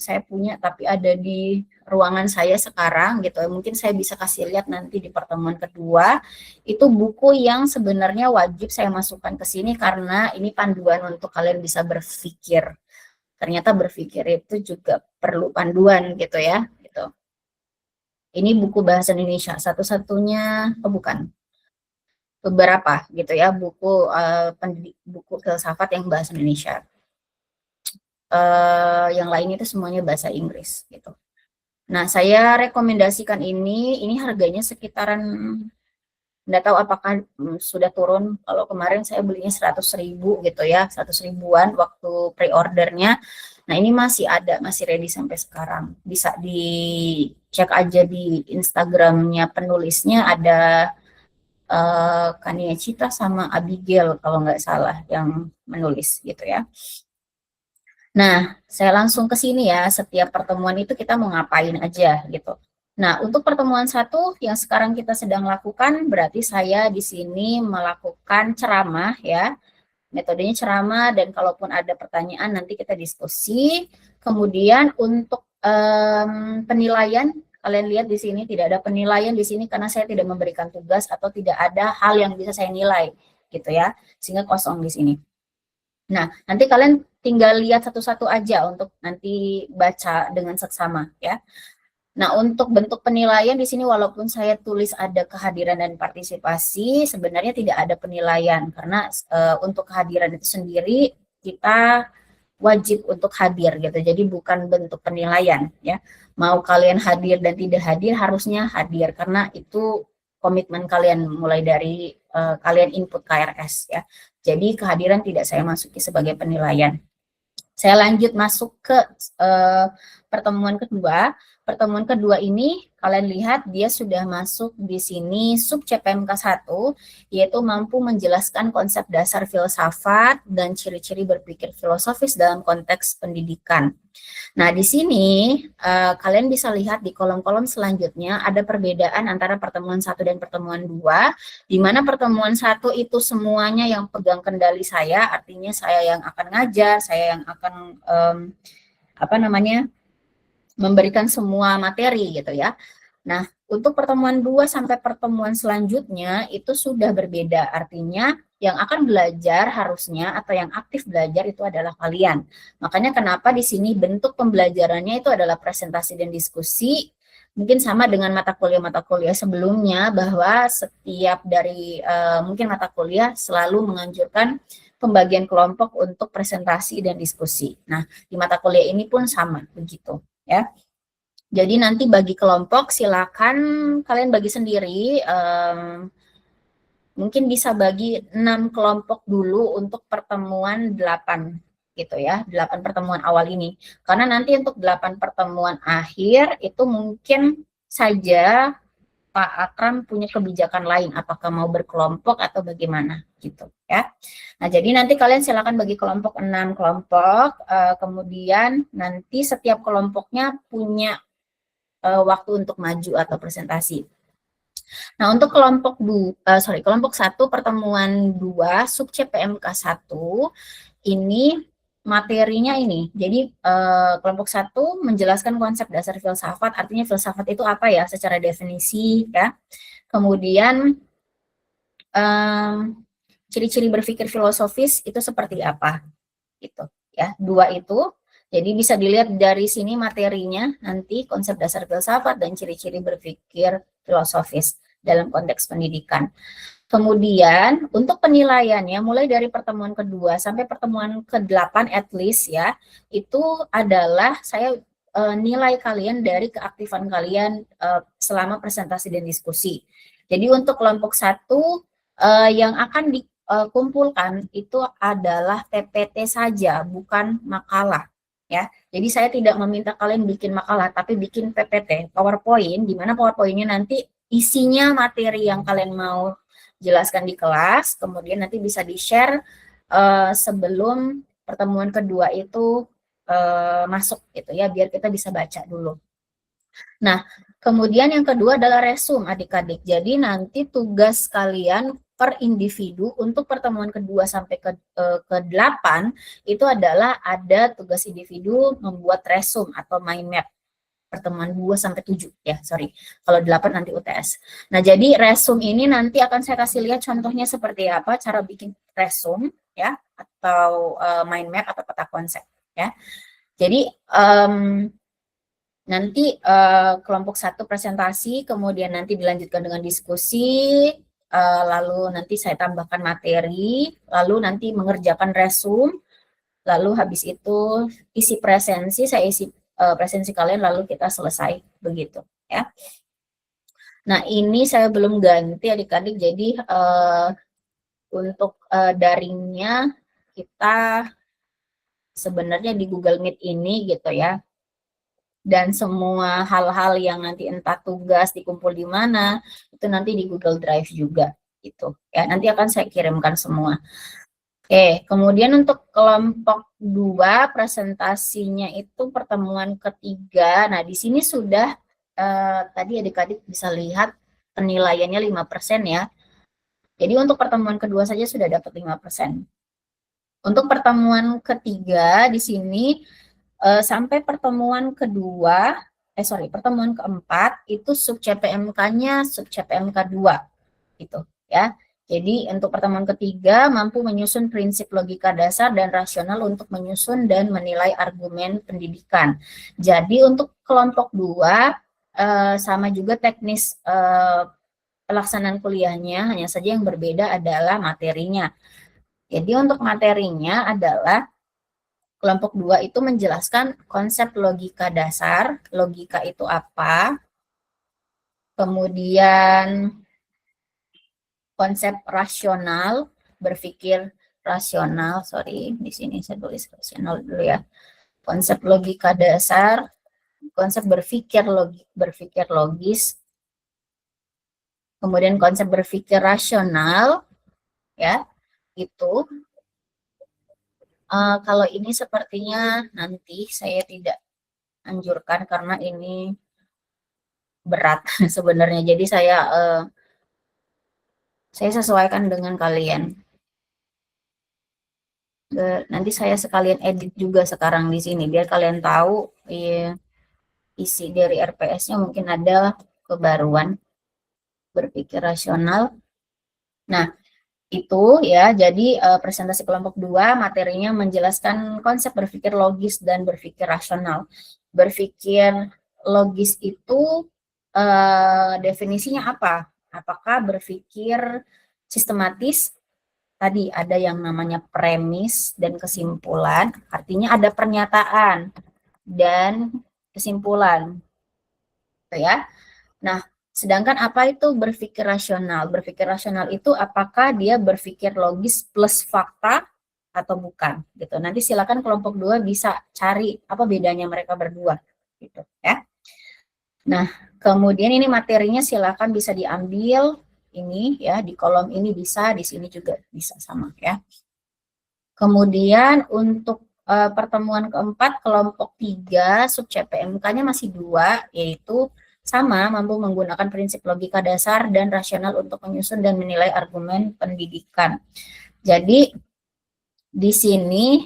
Saya punya, tapi ada di ruangan saya sekarang gitu. Mungkin saya bisa kasih lihat nanti di pertemuan kedua. Itu buku yang sebenarnya wajib saya masukkan ke sini karena ini panduan untuk kalian bisa berpikir. Ternyata berpikir itu juga perlu panduan gitu ya. Gitu. Ini buku bahasa Indonesia satu-satunya, bukan, beberapa gitu ya buku buku filsafat yang bahasa Indonesia. Yang lain itu semuanya bahasa Inggris gitu. Nah, saya rekomendasikan ini harganya sekitaran, nggak tahu apakah sudah turun. Kalau kemarin saya belinya 100.000 gitu ya, 100 ribuan waktu pre-ordernya. Nah, ini masih ada, masih ready sampai sekarang. Bisa dicek aja di Instagramnya penulisnya, ada Kania Cita sama Abigail kalau nggak salah yang menulis gitu ya. Nah, saya langsung ke sini ya, setiap pertemuan itu kita mau ngapain aja gitu. Nah, untuk pertemuan satu yang sekarang kita sedang lakukan, berarti saya di sini melakukan ceramah ya, metodenya ceramah, dan kalaupun ada pertanyaan nanti kita diskusi. Kemudian untuk penilaian, kalian lihat di sini tidak ada penilaian di sini karena saya tidak memberikan tugas atau tidak ada hal yang bisa saya nilai gitu ya, sehingga kosong di sini. Nah, nanti kalian tinggal lihat satu-satu aja untuk nanti baca dengan seksama ya. Nah, untuk bentuk penilaian di sini walaupun saya tulis ada kehadiran dan partisipasi, sebenarnya tidak ada penilaian karena untuk kehadiran itu sendiri kita wajib untuk hadir gitu. Jadi bukan bentuk penilaian ya. Mau kalian hadir dan tidak hadir harusnya hadir karena itu komitmen kalian mulai dari kalian input KRS ya. Jadi kehadiran tidak saya masuki sebagai penilaian. Saya lanjut masuk ke pertemuan kedua. Pertemuan kedua ini kalian lihat dia sudah masuk di sini sub CPMK 1, yaitu mampu menjelaskan konsep dasar filsafat dan ciri-ciri berpikir filosofis dalam konteks pendidikan. Nah, di sini kalian bisa lihat di kolom-kolom selanjutnya ada perbedaan antara pertemuan 1 dan pertemuan 2, di mana pertemuan 1 itu semuanya yang pegang kendali saya, artinya saya yang akan ngajar, saya yang akan memberikan semua materi gitu ya. Nah, untuk pertemuan 2 sampai pertemuan selanjutnya itu sudah berbeda, artinya yang akan belajar harusnya atau yang aktif belajar itu adalah kalian. Makanya kenapa di sini bentuk pembelajarannya itu adalah presentasi dan diskusi, mungkin sama dengan mata kuliah sebelumnya, bahwa setiap dari mungkin mata kuliah selalu menganjurkan pembagian kelompok untuk presentasi dan diskusi. Nah, di mata kuliah ini pun sama begitu ya. Jadi nanti bagi kelompok silakan kalian bagi sendiri, mungkin bisa bagi 6 kelompok dulu untuk pertemuan 8 gitu ya, 8 pertemuan awal ini. Karena nanti untuk 8 pertemuan akhir itu mungkin saja Pak Akram punya kebijakan lain, apakah mau berkelompok atau bagaimana gitu ya. Nah, jadi nanti kalian silakan bagi kelompok 6 kelompok, kemudian nanti setiap kelompoknya punya waktu untuk maju atau presentasi. Nah, untuk kelompok 1 pertemuan 2 sub CPMK 1 ini materinya ini. Jadi kelompok 1 menjelaskan konsep dasar filsafat, artinya filsafat itu apa ya secara definisi ya. Kemudian ciri-ciri berpikir filosofis itu seperti apa gitu ya. 2 itu. Jadi bisa dilihat dari sini materinya nanti konsep dasar filsafat dan ciri-ciri berpikir filosofis dalam konteks pendidikan. Kemudian untuk penilaiannya mulai dari pertemuan kedua sampai pertemuan ke-8 at least ya, itu adalah saya nilai kalian dari keaktifan kalian selama presentasi dan diskusi. Jadi untuk kelompok 1 yang akan dikumpulkan itu adalah PPT saja, bukan makalah. Ya, jadi saya tidak meminta kalian bikin makalah, tapi bikin PPT, PowerPoint, di mana PowerPoint-nya nanti isinya materi yang kalian mau jelaskan di kelas, kemudian nanti bisa di-share sebelum pertemuan kedua itu masuk gitu ya, biar kita bisa baca dulu. Nah, kemudian yang kedua adalah resume adik-adik. Jadi nanti tugas kalian per individu untuk pertemuan kedua sampai ke-8 itu adalah ada tugas individu membuat resume atau mind map pertemuan 2 sampai 7 ya, sorry. Kalau 8 nanti UTS. Nah, jadi resume ini nanti akan saya kasih lihat contohnya seperti apa cara bikin resume ya atau mind map atau peta konsep ya. Jadi nanti kelompok 1 presentasi, kemudian nanti dilanjutkan dengan diskusi, lalu nanti saya tambahkan materi, lalu nanti mengerjakan resume, lalu habis itu isi presensi, saya isi presensi kalian, lalu kita selesai begitu ya. Nah, ini saya belum ganti adik-adik, jadi untuk daringnya kita sebenarnya di Google Meet ini gitu ya. Dan semua hal-hal yang nanti entah tugas dikumpul di mana, itu nanti di Google Drive juga gitu ya. Nanti akan saya kirimkan semua. Oke, kemudian untuk kelompok 2 presentasinya itu pertemuan ketiga. Nah, di sini sudah tadi adik-adik bisa lihat penilaiannya 5% ya. Jadi untuk pertemuan kedua saja sudah dapat 5%. Untuk pertemuan ketiga di sini sampai pertemuan kedua, pertemuan keempat itu sub CPMK-nya sub CPMK 2 gitu ya. Jadi untuk pertemuan ketiga mampu menyusun prinsip logika dasar dan rasional untuk menyusun dan menilai argumen pendidikan. Jadi untuk kelompok 2 sama juga teknis pelaksanaan kuliahnya, hanya saja yang berbeda adalah materinya. Jadi untuk materinya adalah kelompok 2 itu menjelaskan konsep logika dasar, logika itu apa, kemudian konsep rasional, berpikir rasional, di sini saya tulis rasional dulu ya. Konsep logika dasar, konsep berpikir logis, kemudian konsep berpikir rasional, ya, itu. Kalau ini sepertinya nanti saya tidak anjurkan karena ini berat sebenarnya. Jadi saya sesuaikan dengan kalian. Nanti saya sekalian edit juga sekarang di sini biar kalian tahu isi dari RPS-nya mungkin ada kebaruan berpikir rasional. Nah, itu ya, jadi presentasi kelompok 2 materinya menjelaskan konsep berpikir logis dan berpikir rasional. Berpikir logis itu definisinya apa? Apakah berpikir sistematis? Tadi ada yang namanya premis dan kesimpulan, artinya ada pernyataan dan kesimpulan, gitu ya. Nah, sedangkan apa itu berpikir rasional? Berpikir rasional itu apakah dia berpikir logis plus fakta atau bukan, gitu. Nanti silakan kelompok 2 bisa cari apa bedanya mereka berdua, gitu ya. Nah, kemudian ini materinya silakan bisa diambil ini ya, di kolom ini bisa, di sini juga bisa sama ya. Kemudian untuk pertemuan keempat kelompok 3 sub CPMK-nya masih 2, yaitu sama mampu menggunakan prinsip logika dasar dan rasional untuk menyusun dan menilai argumen pendidikan. Jadi di sini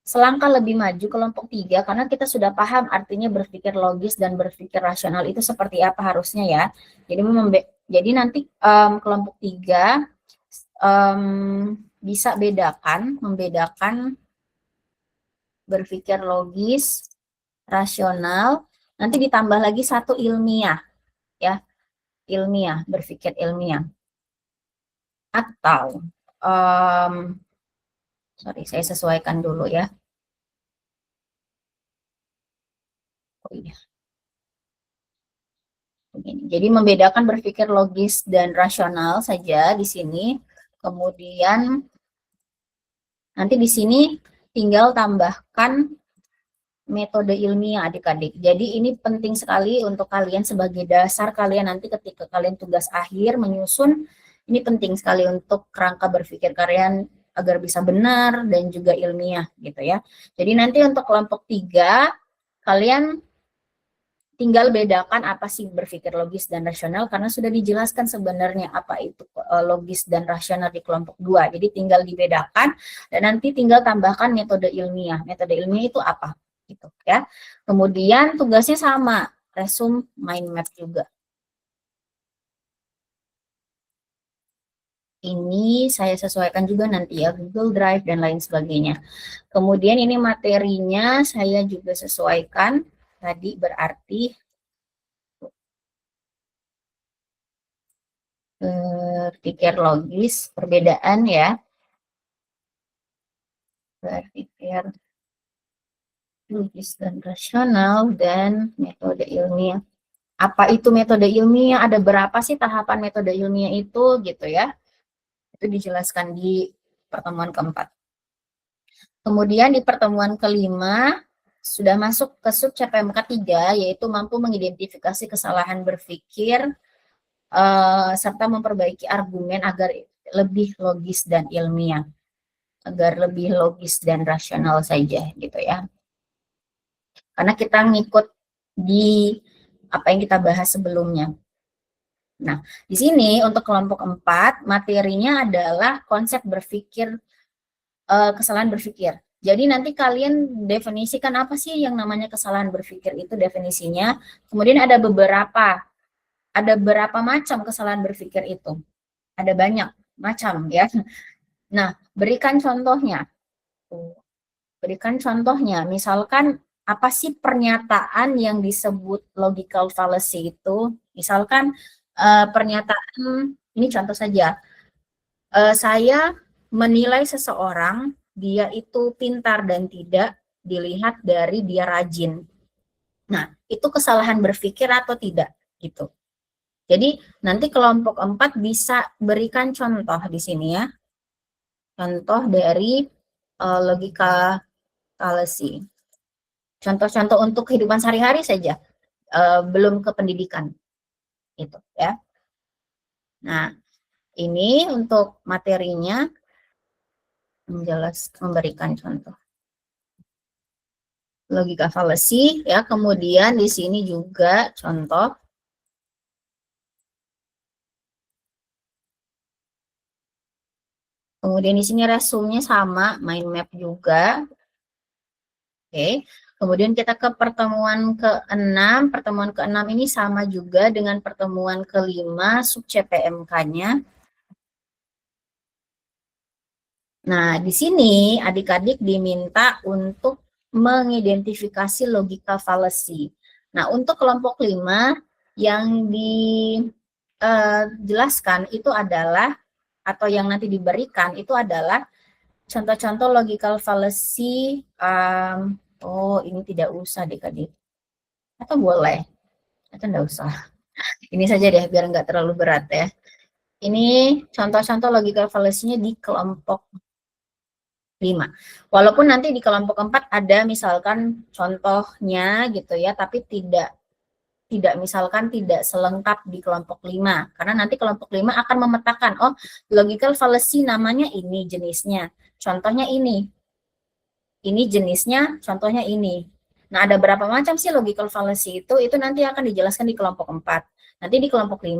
selangkah lebih maju kelompok 3 karena kita sudah paham artinya berpikir logis dan berpikir rasional itu seperti apa harusnya ya. Jadi nanti kelompok 3 bisa membedakan berpikir logis, rasional, nanti ditambah lagi satu ilmiah ya, berpikir ilmiah. Atau sorry, saya sesuaikan dulu ya. Oh iya. Begini. Jadi membedakan berpikir logis dan rasional saja di sini. Kemudian nanti di sini tinggal tambahkan metode ilmiah adik-adik. Jadi ini penting sekali untuk kalian sebagai dasar kalian nanti ketika kalian tugas akhir menyusun, ini penting sekali untuk kerangka berpikir kalian agar bisa benar dan juga ilmiah gitu ya. Jadi nanti untuk kelompok 3 kalian tinggal bedakan apa sih berpikir logis dan rasional karena sudah dijelaskan sebenarnya apa itu logis dan rasional di kelompok 2. Jadi tinggal dibedakan dan nanti tinggal tambahkan metode ilmiah. Metode ilmiah itu apa? Gitu ya. Kemudian tugasnya sama, resume mind map juga. Ini saya sesuaikan juga nanti ya Google Drive dan lain sebagainya. Kemudian ini materinya saya juga sesuaikan tadi berarti berpikir logis, perbedaan ya. Berpikir logis dan rasional dan metode ilmiah. Apa itu metode ilmiah? Ada berapa sih tahapan metode ilmiah itu gitu ya? Itu dijelaskan di pertemuan keempat. Kemudian di pertemuan kelima sudah masuk ke sub CPMK 3 yaitu mampu mengidentifikasi kesalahan berpikir serta memperbaiki argumen agar lebih logis dan ilmiah, agar lebih logis dan rasional saja gitu ya. Karena kita ngikut di apa yang kita bahas sebelumnya. Nah, di sini untuk kelompok 4 materinya adalah konsep berpikir, kesalahan berpikir. Jadi nanti kalian definisikan apa sih yang namanya kesalahan berpikir itu definisinya. Kemudian ada berapa macam kesalahan berpikir itu. Ada banyak macam ya. Nah, berikan contohnya. Berikan contohnya, misalkan apa sih pernyataan yang disebut logical fallacy itu? Misalkan pernyataan, ini contoh saja, saya menilai seseorang, dia itu pintar dan tidak dilihat dari dia rajin. Nah, itu kesalahan berpikir atau tidak? Gitu. Jadi nanti kelompok 4 bisa berikan contoh di sini ya. Contoh dari logika fallacy. Contoh-contoh untuk kehidupan sehari-hari saja, belum ke pendidikan, itu ya. Nah, ini untuk materinya memberikan contoh logika fallacy ya. Kemudian di sini juga contoh kemudian di sini resumenya sama, mind map juga. Oke. Kemudian kita ke pertemuan ke-6. Pertemuan ke-6 ini sama juga dengan pertemuan ke-5 sub CPMK-nya. Nah, di sini adik-adik diminta untuk mengidentifikasi logika fallacy. Nah, untuk kelompok 5 yang dijelaskan itu adalah, atau yang nanti diberikan itu adalah contoh-contoh logical fallacy. Oh, ini tidak usah deh, Kak. Atau boleh? Atau enggak usah. Ini saja deh, biar nggak terlalu berat ya. Ini contoh-contoh logical fallacy-nya di kelompok 5. Walaupun nanti di kelompok 4 ada misalkan contohnya gitu ya, tapi tidak misalkan tidak selengkap di kelompok 5. Karena nanti kelompok 5 akan memetakan, oh logical fallacy namanya ini jenisnya, contohnya ini jenisnya, contohnya ini. Nah, ada berapa macam sih logical fallacy itu nanti akan dijelaskan di kelompok 4. Nanti di kelompok 5,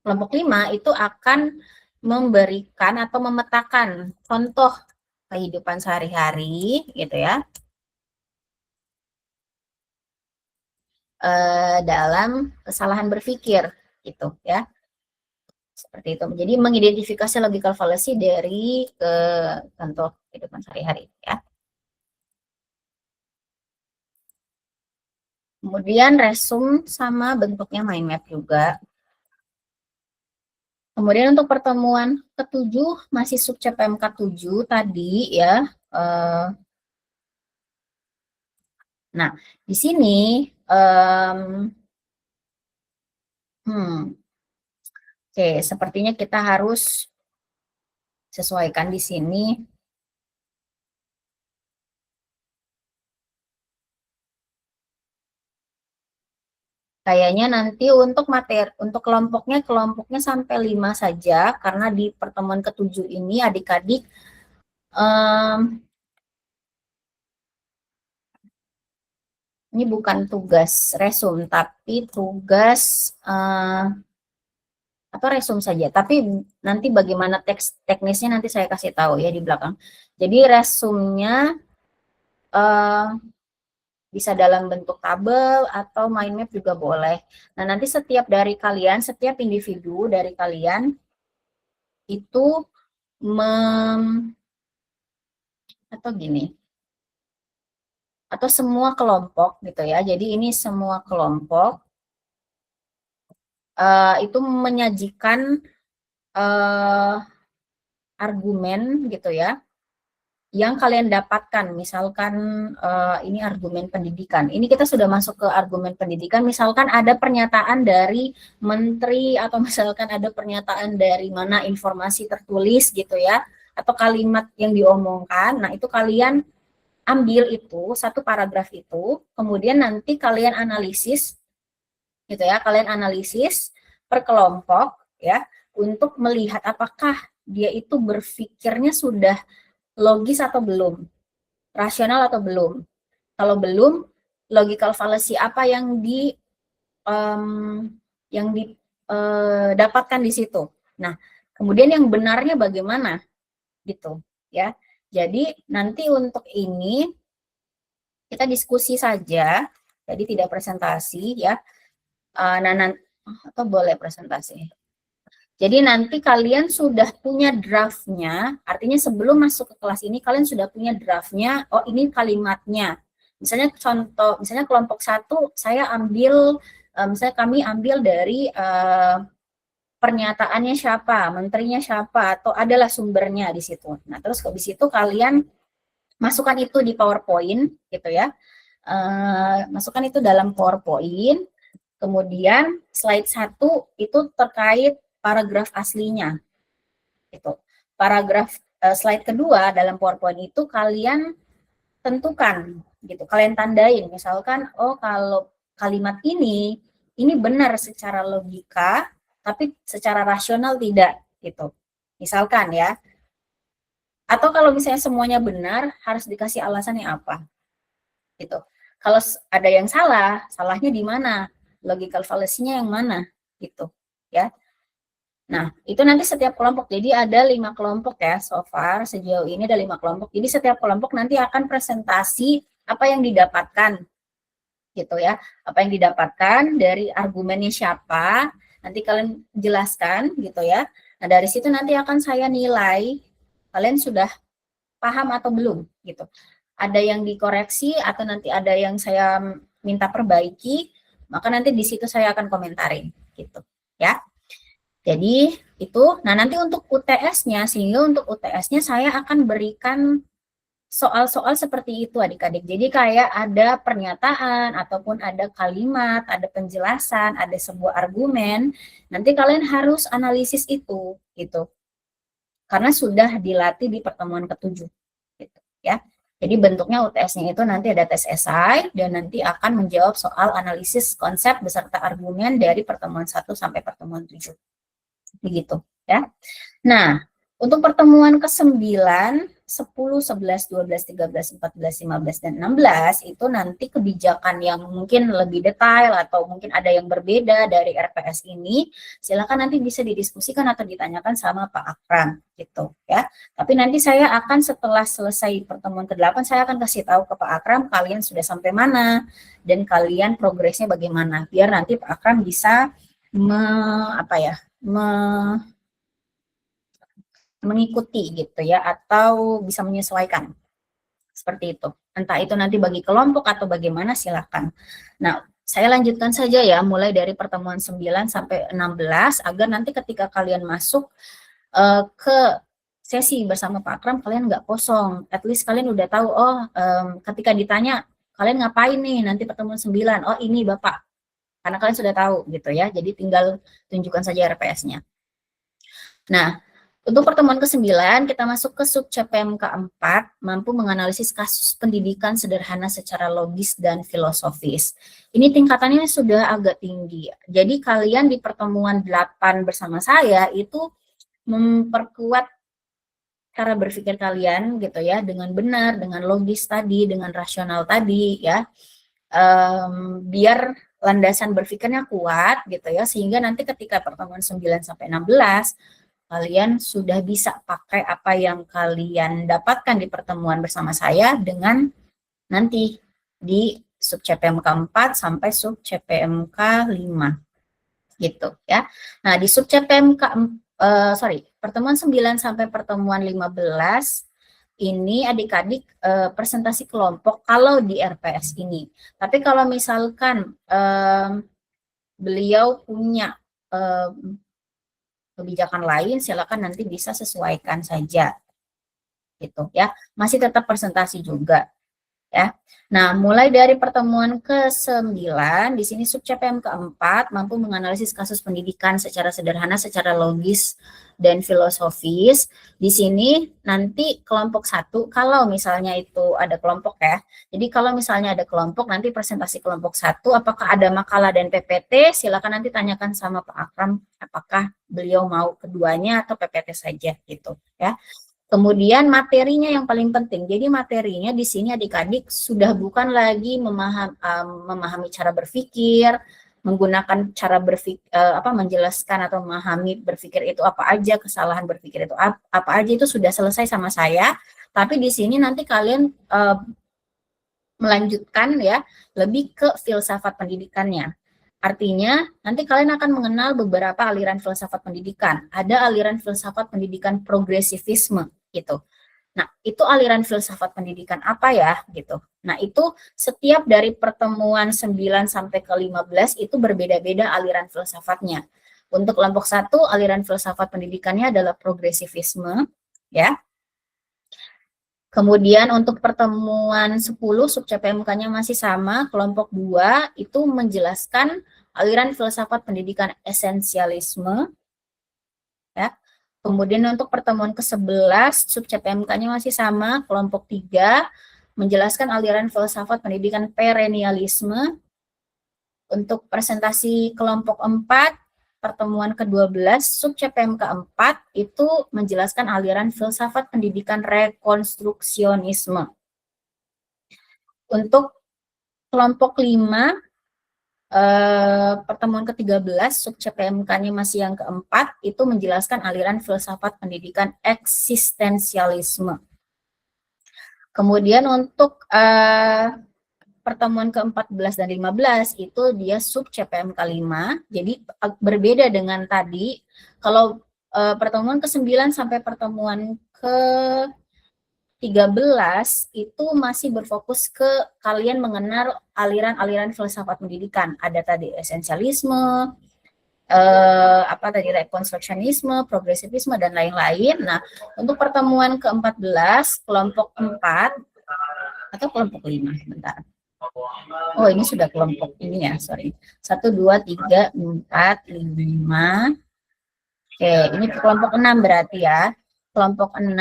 kelompok 5 itu akan memberikan atau memetakan contoh kehidupan sehari-hari gitu ya, dalam kesalahan berpikir gitu ya, seperti itu. Jadi mengidentifikasi logical fallacy dari contoh kehidupan sehari-hari ya. Kemudian resume sama bentuknya mind map juga. Kemudian untuk pertemuan ke-7 masih subcap PMK 7 tadi ya. Nah, di sini oke, sepertinya kita harus sesuaikan di sini. Kayaknya nanti untuk materi, untuk kelompoknya sampai 5 saja, karena di pertemuan ke-7 ini adik-adik ini bukan tugas resume, tapi tugas atau resume saja. Tapi nanti bagaimana teknisnya nanti saya kasih tahu ya di belakang. Jadi resumenya bisa dalam bentuk tabel atau mind map juga boleh. Nah, nanti setiap individu dari kalian itu atau gini, atau semua kelompok gitu ya. Jadi ini semua kelompok itu menyajikan argumen gitu ya, yang kalian dapatkan. Misalkan ini argumen pendidikan. Ini kita sudah masuk ke argumen pendidikan. Misalkan ada pernyataan dari menteri, atau misalkan ada pernyataan dari mana informasi tertulis gitu ya, atau kalimat yang diomongkan. Nah, itu kalian ambil itu satu paragraf itu, kemudian nanti kalian analisis gitu ya, kalian analisis per kelompok ya, untuk melihat apakah dia itu berpikirnya sudah logis atau belum, rasional atau belum. Kalau belum, logical fallacy apa yang didapatkan di situ. Nah, kemudian yang benarnya bagaimana gitu ya. Jadi nanti untuk ini kita diskusi saja, jadi tidak presentasi ya. Atau boleh presentasi. Jadi nanti kalian sudah punya draftnya, artinya sebelum masuk ke kelas ini kalian sudah punya draftnya, oh ini kalimatnya. Misalnya contoh, misalnya kelompok 1 saya ambil, misalnya kami ambil dari pernyataannya siapa, menterinya siapa, atau adalah sumbernya di situ. Nah, terus habis itu kalian masukkan itu di PowerPoint gitu ya. Masukkan itu dalam PowerPoint. Kemudian slide 1 itu terkait paragraf aslinya. Itu. Paragraf slide kedua dalam PowerPoint itu kalian tentukan gitu. Kalian tandain misalkan, oh kalau kalimat ini benar secara logika tapi secara rasional tidak gitu. Misalkan ya. Atau kalau misalnya semuanya benar, harus dikasih alasannya apa. Gitu. Kalau ada yang salah, salahnya di mana? Logical fallacy-nya yang mana? Gitu. Ya. Nah, itu nanti setiap kelompok. Jadi ada 5 kelompok ya, so far sejauh ini ada 5 kelompok. Jadi setiap kelompok nanti akan presentasi apa yang didapatkan. Gitu ya. Apa yang didapatkan dari argumennya siapa, nanti kalian jelaskan gitu ya. Nah, dari situ nanti akan saya nilai kalian sudah paham atau belum gitu. ada yang dikoreksi atau nanti ada yang saya minta perbaiki, maka nanti di situ saya akan komentarin gitu ya. Jadi itu, nah nanti untuk UTS-nya, sehingga untuk UTS-nya saya akan berikan soal-soal seperti itu adik-adik. Jadi kayak ada pernyataan ataupun ada kalimat, ada penjelasan, ada sebuah argumen, nanti kalian harus analisis itu gitu. Karena sudah dilatih di pertemuan ke-7 gitu ya. Jadi bentuknya UTS-nya itu nanti ada tes esai dan nanti akan menjawab soal analisis konsep beserta argumen dari pertemuan 1 sampai pertemuan 7. Begitu ya. Nah, untuk pertemuan ke-9, 10, 11, 12, 13, 14, 15, dan 16 itu nanti kebijakan yang mungkin lebih detail atau mungkin ada yang berbeda dari RPS ini, silakan nanti bisa didiskusikan atau ditanyakan sama Pak Akram gitu ya. Tapi nanti saya akan setelah selesai pertemuan ke-8 saya akan kasih tahu ke Pak Akram kalian sudah sampai mana dan kalian progresnya bagaimana biar nanti Pak Akram bisa mengikuti gitu ya atau bisa menyesuaikan seperti itu. Entah itu nanti bagi kelompok atau bagaimana silakan. Nah, saya lanjutkan saja ya mulai dari pertemuan 9 sampai 16 agar nanti ketika kalian masuk ke sesi bersama Pak Akram kalian nggak kosong. At least kalian udah tahu ketika ditanya kalian ngapain nih nanti pertemuan 9. Oh, ini Bapak. Karena kalian sudah tahu gitu ya. Jadi tinggal tunjukkan saja RPS-nya. Nah, untuk pertemuan ke-9, kita masuk ke sub CPM ke-4, mampu menganalisis kasus pendidikan sederhana secara logis dan filosofis. Ini tingkatannya sudah agak tinggi. Jadi kalian di pertemuan 8 bersama saya itu memperkuat cara berpikir kalian gitu ya, dengan benar, dengan logis tadi, dengan rasional tadi ya. Biar landasan berpikirnya kuat gitu ya, sehingga nanti ketika pertemuan 9 sampai 16 kalian sudah bisa pakai apa yang kalian dapatkan di pertemuan bersama saya dengan nanti di sub CPM ke-4 sampai sub CPM ke-5 gitu ya. Nah, di sub CPM pertemuan 9 sampai pertemuan 15 ini adik-adik presentasi kelompok kalau di RPS ini. Tapi kalau misalkan beliau punya kebijakan lain, silakan nanti bisa sesuaikan saja gitu ya. Masih tetap presentasi juga ya. Nah, mulai dari pertemuan ke-9 di sini sub CPM ke-4 mampu menganalisis kasus pendidikan secara sederhana, secara logis dan filosofis. Di sini nanti kelompok 1 kalau misalnya itu ada kelompok ya. Jadi kalau misalnya ada kelompok nanti presentasi kelompok 1 apakah ada makalah dan PPT, silakan nanti tanyakan sama Pak Akram apakah beliau mau keduanya atau PPT saja gitu ya. Kemudian materinya yang paling penting. Jadi materinya di sini adik-adik sudah bukan lagi memahami cara berpikir, menggunakan cara berpikir menjelaskan atau memahami berpikir itu apa aja, kesalahan berpikir itu apa aja itu sudah selesai sama saya. Tapi di sini nanti kalian melanjutkan ya lebih ke filsafat pendidikannya. Artinya, nanti kalian akan mengenal beberapa aliran filsafat pendidikan. Ada aliran filsafat pendidikan progresivisme, gitu. Nah, itu aliran filsafat pendidikan apa ya, gitu. Nah, itu setiap dari pertemuan 9 sampai ke 15 itu berbeda-beda aliran filsafatnya. Untuk kelompok 1, aliran filsafat pendidikannya adalah progresivisme, ya. Kemudian untuk pertemuan 10 sub CPMK-nya masih sama, kelompok 2 itu menjelaskan aliran filsafat pendidikan esensialisme. Ya. Kemudian untuk pertemuan ke-11 sub CPMK-nya masih sama, kelompok 3 menjelaskan aliran filsafat pendidikan perennialisme. Untuk presentasi kelompok 4 pertemuan ke-12 sub CPM ke-4 itu menjelaskan aliran filsafat pendidikan rekonstruksionisme. Untuk kelompok 5 pertemuan ke-13 sub CPMK-nya masih yang keempat itu menjelaskan aliran filsafat pendidikan eksistensialisme. Kemudian untuk pertemuan ke-14 dan 15 itu dia sub CPM ke-5. Jadi berbeda dengan tadi. Kalau pertemuan ke-9 sampai pertemuan ke 13 itu masih berfokus ke kalian mengenal aliran-aliran filsafat pendidikan. Ada tadi esensialisme, apa tadi rekonstruksionisme, progresivisme dan lain-lain. Nah, untuk pertemuan ke-14 kelompok 4 atau kelompok 5, bentar. Oh, ini sudah kelompok ini ya, sorry. 1 2 3 4 5. Oke, ini kelompok 6 berarti ya. Kelompok 6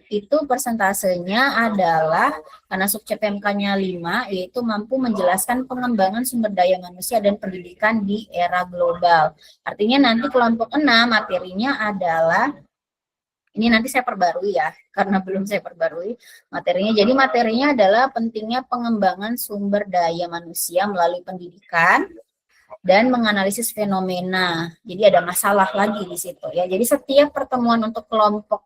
itu persentasenya adalah karena sub-CPMK-nya 5, yaitu mampu menjelaskan pengembangan sumber daya manusia dan pendidikan di era global. Artinya nanti kelompok 6 materinya adalah, ini nanti saya perbarui ya, karena belum saya perbarui materinya. Jadi materinya adalah pentingnya pengembangan sumber daya manusia melalui pendidikan dan menganalisis fenomena. Jadi ada masalah lagi di situ ya. Jadi setiap pertemuan untuk kelompok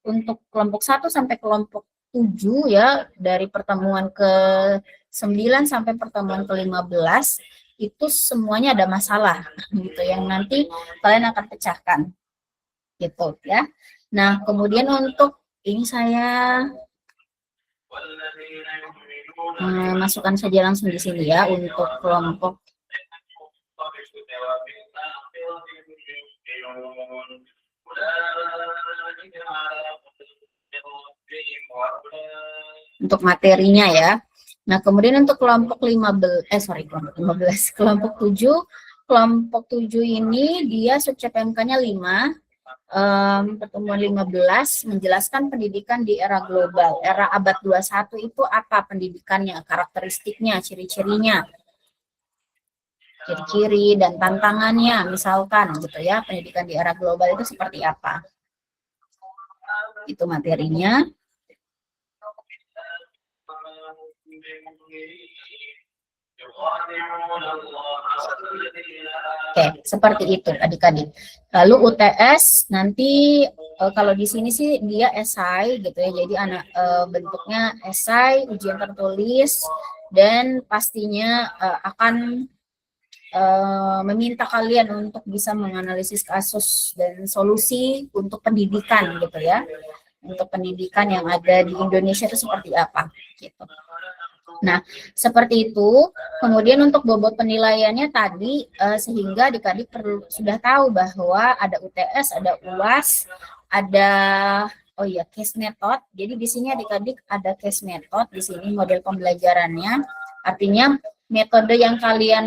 1 sampai kelompok 7 ya, dari pertemuan ke-9 sampai pertemuan ke-15 itu semuanya ada masalah gitu yang nanti kalian akan pecahkan gitu ya. Nah, kemudian untuk ini saya masukkan saja langsung di sini ya untuk kelompok untuk materinya ya. Nah, kemudian untuk kelompok 15, kelompok 7. Kelompok 7 ini dia sub-CPMK-nya 5. Pertemuan 15 menjelaskan pendidikan di era global. Era abad 21 itu apa pendidikannya, karakteristiknya, ciri-cirinya. Ciri-ciri dan tantangannya, misalkan gitu ya, pendidikan di era global itu seperti apa. Itu materinya. Oke, seperti itu adik-adik. Lalu UTS nanti kalau di sini sih dia esai gitu ya. Jadi bentuknya esai, ujian tertulis, dan pastinya akan meminta kalian untuk bisa menganalisis kasus dan solusi untuk pendidikan gitu ya. Untuk pendidikan yang ada di Indonesia itu seperti apa gitu. Nah, seperti itu. Kemudian untuk bobot penilaiannya tadi, sehingga adik-adik sudah tahu bahwa ada UTS, ada UAS, ada case method. Jadi di sini adik-adik ada case method di sini model pembelajarannya. Artinya metode yang kalian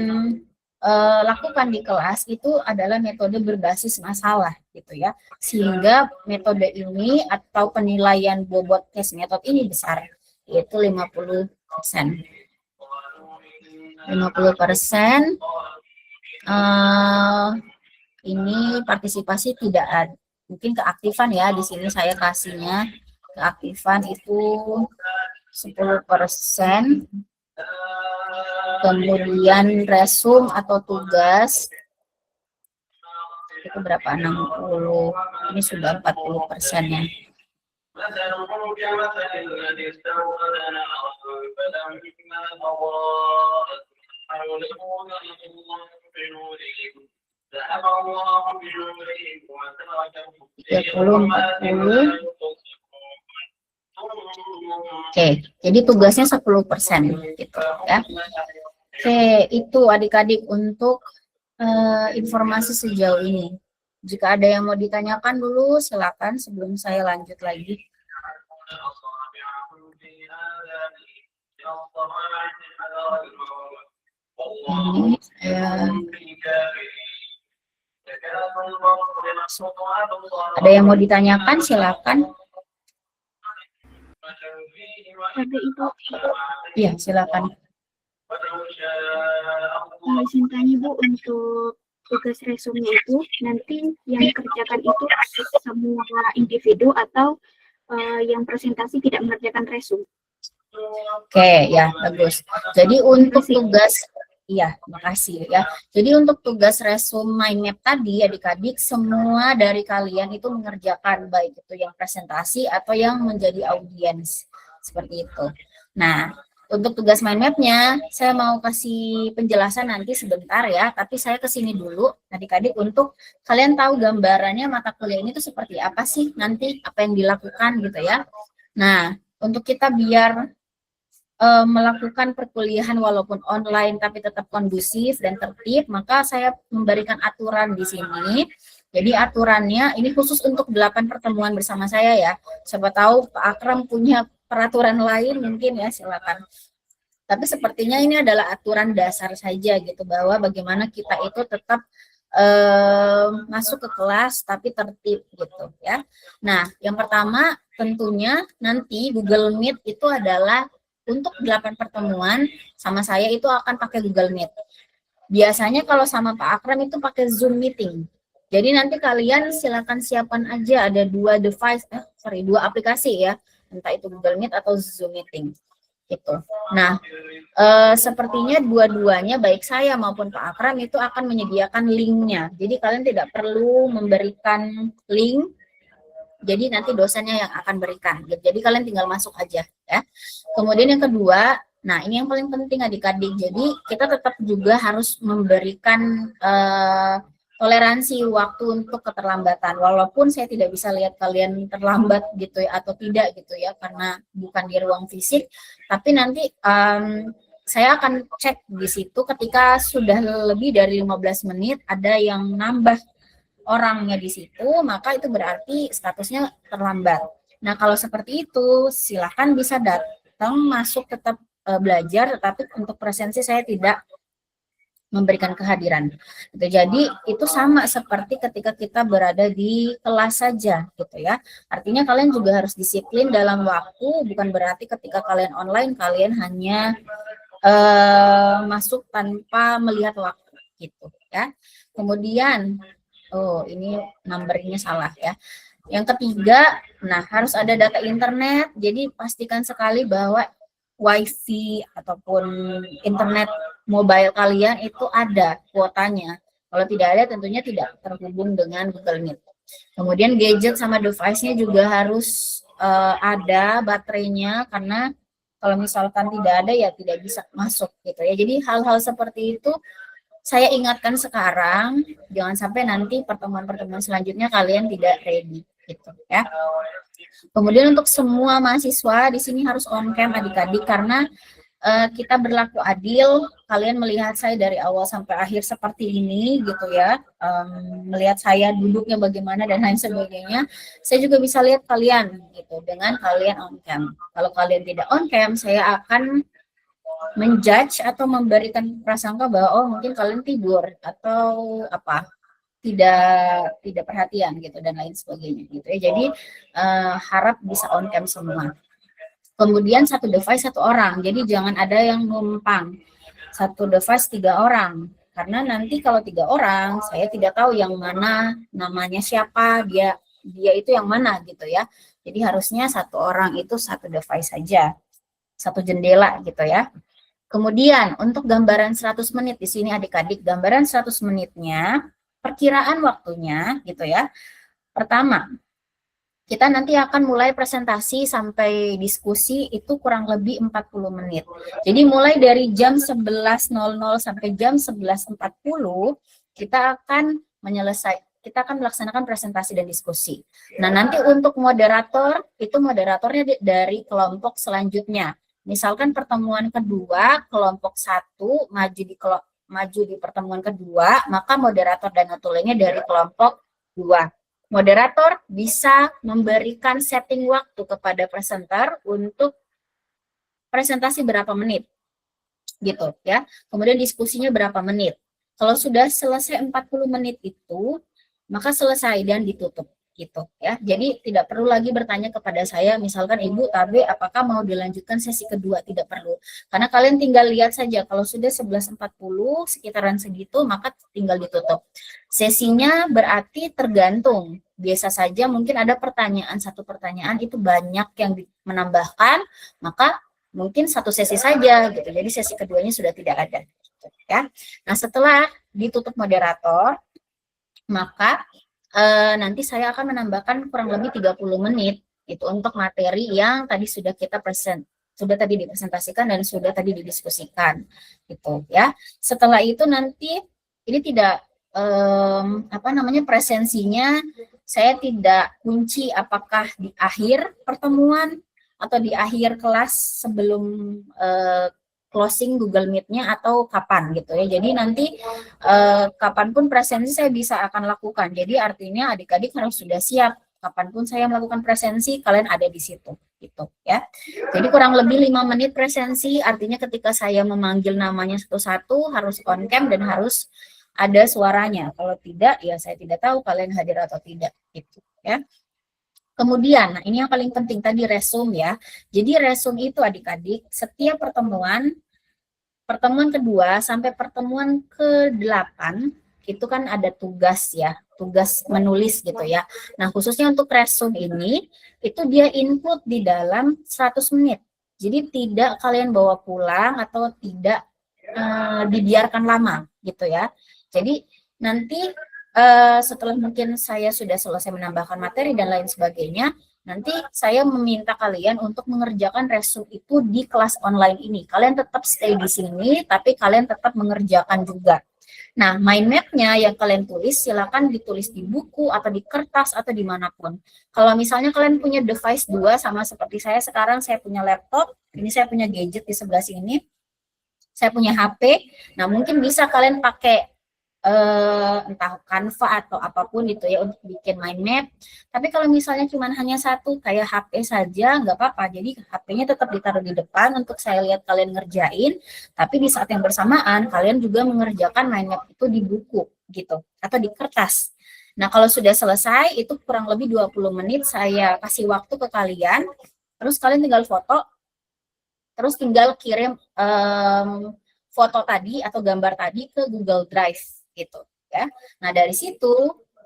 lakukan di kelas itu adalah metode berbasis masalah gitu ya. Sehingga metode ini atau penilaian bobot case method ini besar, yaitu 50%. 50%. Ini partisipasi tidak ada. Mungkin keaktifan ya, di sini saya kasihnya keaktifan itu 10%. Kemudian resum atau tugas itu berapa? 60. Ini sudah 40% ya. Oke, jadi tugasnya 10% gitu ya. Oke, itu adik-adik untuk informasi sejauh ini. Jika ada yang mau ditanyakan dulu, silakan sebelum saya lanjut lagi. Ini ada yang mau ditanyakan, silakan. Ada Ibu. Iya, silakan. Izin tanya Bu, untuk tugas resumnya itu nanti yang kerjakan itu semua individu atau yang presentasi tidak mengerjakan resum? Oke, ya bagus. Jadi untuk tugas, iya, makasih ya. Jadi untuk tugas resum mind map tadi, adik-adik semua dari kalian itu mengerjakan, baik itu yang presentasi atau yang menjadi audiens, seperti itu. Nah, untuk tugas mind map-nya, saya mau kasih penjelasan nanti sebentar ya, tapi saya kesini dulu, adik-adik, untuk kalian tahu gambarannya mata kuliah ini tuh seperti apa sih nanti, apa yang dilakukan gitu ya. Nah, untuk kita biar melakukan perkuliahan walaupun online tapi tetap kondusif dan tertib, maka saya memberikan aturan di sini. Jadi aturannya ini khusus untuk 8 pertemuan bersama saya ya. Siapa tahu Pak Akram punya peraturan lain mungkin ya, silakan. Tapi sepertinya ini adalah aturan dasar saja gitu, bahwa bagaimana kita itu tetap masuk ke kelas tapi tertib gitu ya. Nah, yang pertama tentunya nanti Google Meet itu adalah untuk 8 pertemuan sama saya itu akan pakai Google Meet. Biasanya kalau sama Pak Akram itu pakai Zoom meeting. Jadi nanti kalian silakan siapkan aja ada 2 device, 2 aplikasi ya, entah itu Google Meet atau Zoom meeting gitu. Nah, sepertinya dua-duanya baik saya maupun Pak Akram itu akan menyediakan linknya. Jadi kalian tidak perlu memberikan link. Jadi nanti dosennya yang akan berikan. Jadi kalian tinggal masuk aja ya. Kemudian yang kedua, nah ini yang paling penting adik-adik. Jadi kita tetap juga harus memberikan toleransi waktu untuk keterlambatan. Walaupun saya tidak bisa lihat kalian terlambat gitu ya atau tidak gitu ya karena bukan di ruang fisik, tapi nanti saya akan cek di situ ketika sudah lebih dari 15 menit ada yang nambah orangnya di situ, maka itu berarti statusnya terlambat. Nah, kalau seperti itu, silakan bisa datang, masuk, tetap belajar, tetapi untuk presensi saya tidak memberikan kehadiran. Gitu. Jadi, itu sama seperti ketika kita berada di kelas saja, gitu ya. Artinya kalian juga harus disiplin dalam waktu, bukan berarti ketika kalian online, kalian hanya masuk tanpa melihat waktu, gitu ya. Kemudian, oh, ini numbernya salah ya. Yang ketiga, nah harus ada data internet. Jadi pastikan sekali bahwa WiFi ataupun internet mobile kalian itu ada kuotanya. Kalau tidak ada, tentunya tidak terhubung dengan Google Meet. Kemudian gadget sama device-nya juga harus ada baterainya, karena kalau misalkan tidak ada ya tidak bisa masuk gitu ya. Jadi hal-hal seperti itu saya ingatkan sekarang, jangan sampai nanti pertemuan-pertemuan selanjutnya kalian tidak ready gitu ya. Kemudian untuk semua mahasiswa di sini harus on cam adik-adik, karena kita berlaku adil. Kalian melihat saya dari awal sampai akhir seperti ini gitu ya, melihat saya duduknya bagaimana dan lain sebagainya. Saya juga bisa lihat kalian gitu dengan kalian on cam. Kalau kalian tidak on cam, saya akan menjudge atau memberikan prasangka bahwa oh mungkin kalian tidur atau apa, tidak perhatian gitu dan lain sebagainya gitu ya. Jadi harap bisa on cam semua. Kemudian satu device satu orang, jadi jangan ada yang numpang. Satu device 3 orang, karena nanti kalau 3 orang saya tidak tahu yang mana namanya siapa, dia itu yang mana gitu ya. Jadi harusnya satu orang itu satu device saja, satu jendela gitu ya. Kemudian untuk gambaran 100 menit di sini adik-adik, gambaran 100 menitnya, perkiraan waktunya gitu ya. Pertama, kita nanti akan mulai presentasi sampai diskusi itu kurang lebih 40 menit. Jadi mulai dari jam 11.00 sampai jam 11.40 kita akan melaksanakan presentasi dan diskusi. Nah, nanti untuk moderator, itu moderatornya dari kelompok selanjutnya. Misalkan pertemuan kedua, kelompok 1 maju di pertemuan kedua, maka moderator dan notulennya dari kelompok 2. Moderator bisa memberikan setting waktu kepada presenter untuk presentasi berapa menit, gitu ya. Kemudian diskusinya berapa menit. Kalau sudah selesai 40 menit itu, maka selesai dan ditutup. Gitu ya. Jadi tidak perlu lagi bertanya kepada saya, misalkan Ibu Tabe apakah mau dilanjutkan sesi kedua, tidak perlu. Karena kalian tinggal lihat saja kalau sudah 11.40 sekitaran segitu maka tinggal ditutup. Sesinya berarti tergantung. Biasa saja mungkin ada pertanyaan, satu pertanyaan itu banyak yang menambahkan, maka mungkin satu sesi saja gitu. Jadi sesi keduanya sudah tidak ada gitu, ya. Nah, setelah ditutup moderator, maka nanti saya akan menambahkan kurang lebih 30 menit itu untuk materi yang tadi sudah kita tadi dipresentasikan dan sudah tadi didiskusikan gitu ya. Setelah itu nanti ini tidak presensinya saya tidak kunci apakah di akhir pertemuan atau di akhir kelas sebelum closing Google Meet-nya atau kapan gitu ya. Jadi nanti kapanpun presensi saya bisa akan lakukan. Jadi artinya adik-adik harus sudah siap kapanpun saya melakukan presensi, kalian ada di situ gitu ya. Jadi kurang lebih 5 menit presensi, artinya ketika saya memanggil namanya satu-satu harus on cam dan harus ada suaranya. Kalau tidak, ya saya tidak tahu kalian hadir atau tidak gitu ya. Kemudian, nah ini yang paling penting tadi resume ya. Jadi resume itu adik-adik setiap pertemuan kedua sampai pertemuan ke-8 itu kan ada tugas ya, tugas menulis gitu ya. Nah, khususnya untuk resume ini itu dia input di dalam 100 menit. Jadi tidak kalian bawa pulang atau tidak dibiarkan lama gitu ya. Jadi nanti setelah mungkin saya sudah selesai menambahkan materi dan lain sebagainya, nanti saya meminta kalian untuk mengerjakan resume itu di kelas online ini. Kalian tetap stay di sini, tapi kalian tetap mengerjakan juga. Nah, mind map-nya yang kalian tulis, silakan ditulis di buku atau di kertas atau dimanapun. Kalau misalnya kalian punya device 2, sama seperti saya sekarang, saya punya laptop, ini saya punya gadget di sebelah sini, saya punya HP, nah mungkin bisa kalian pakai entah Canva atau apapun gitu ya untuk bikin mind map. Tapi kalau misalnya cuma hanya satu kayak HP saja nggak apa-apa. Jadi HP-nya tetap ditaruh di depan untuk saya lihat kalian ngerjain. Tapi di saat yang bersamaan kalian juga mengerjakan mind map itu di buku gitu atau di kertas. Nah kalau sudah selesai itu kurang lebih 20 menit saya kasih waktu ke kalian. Terus kalian tinggal foto. Terus tinggal kirim foto tadi atau gambar tadi ke Google Drive gitu ya. Nah dari situ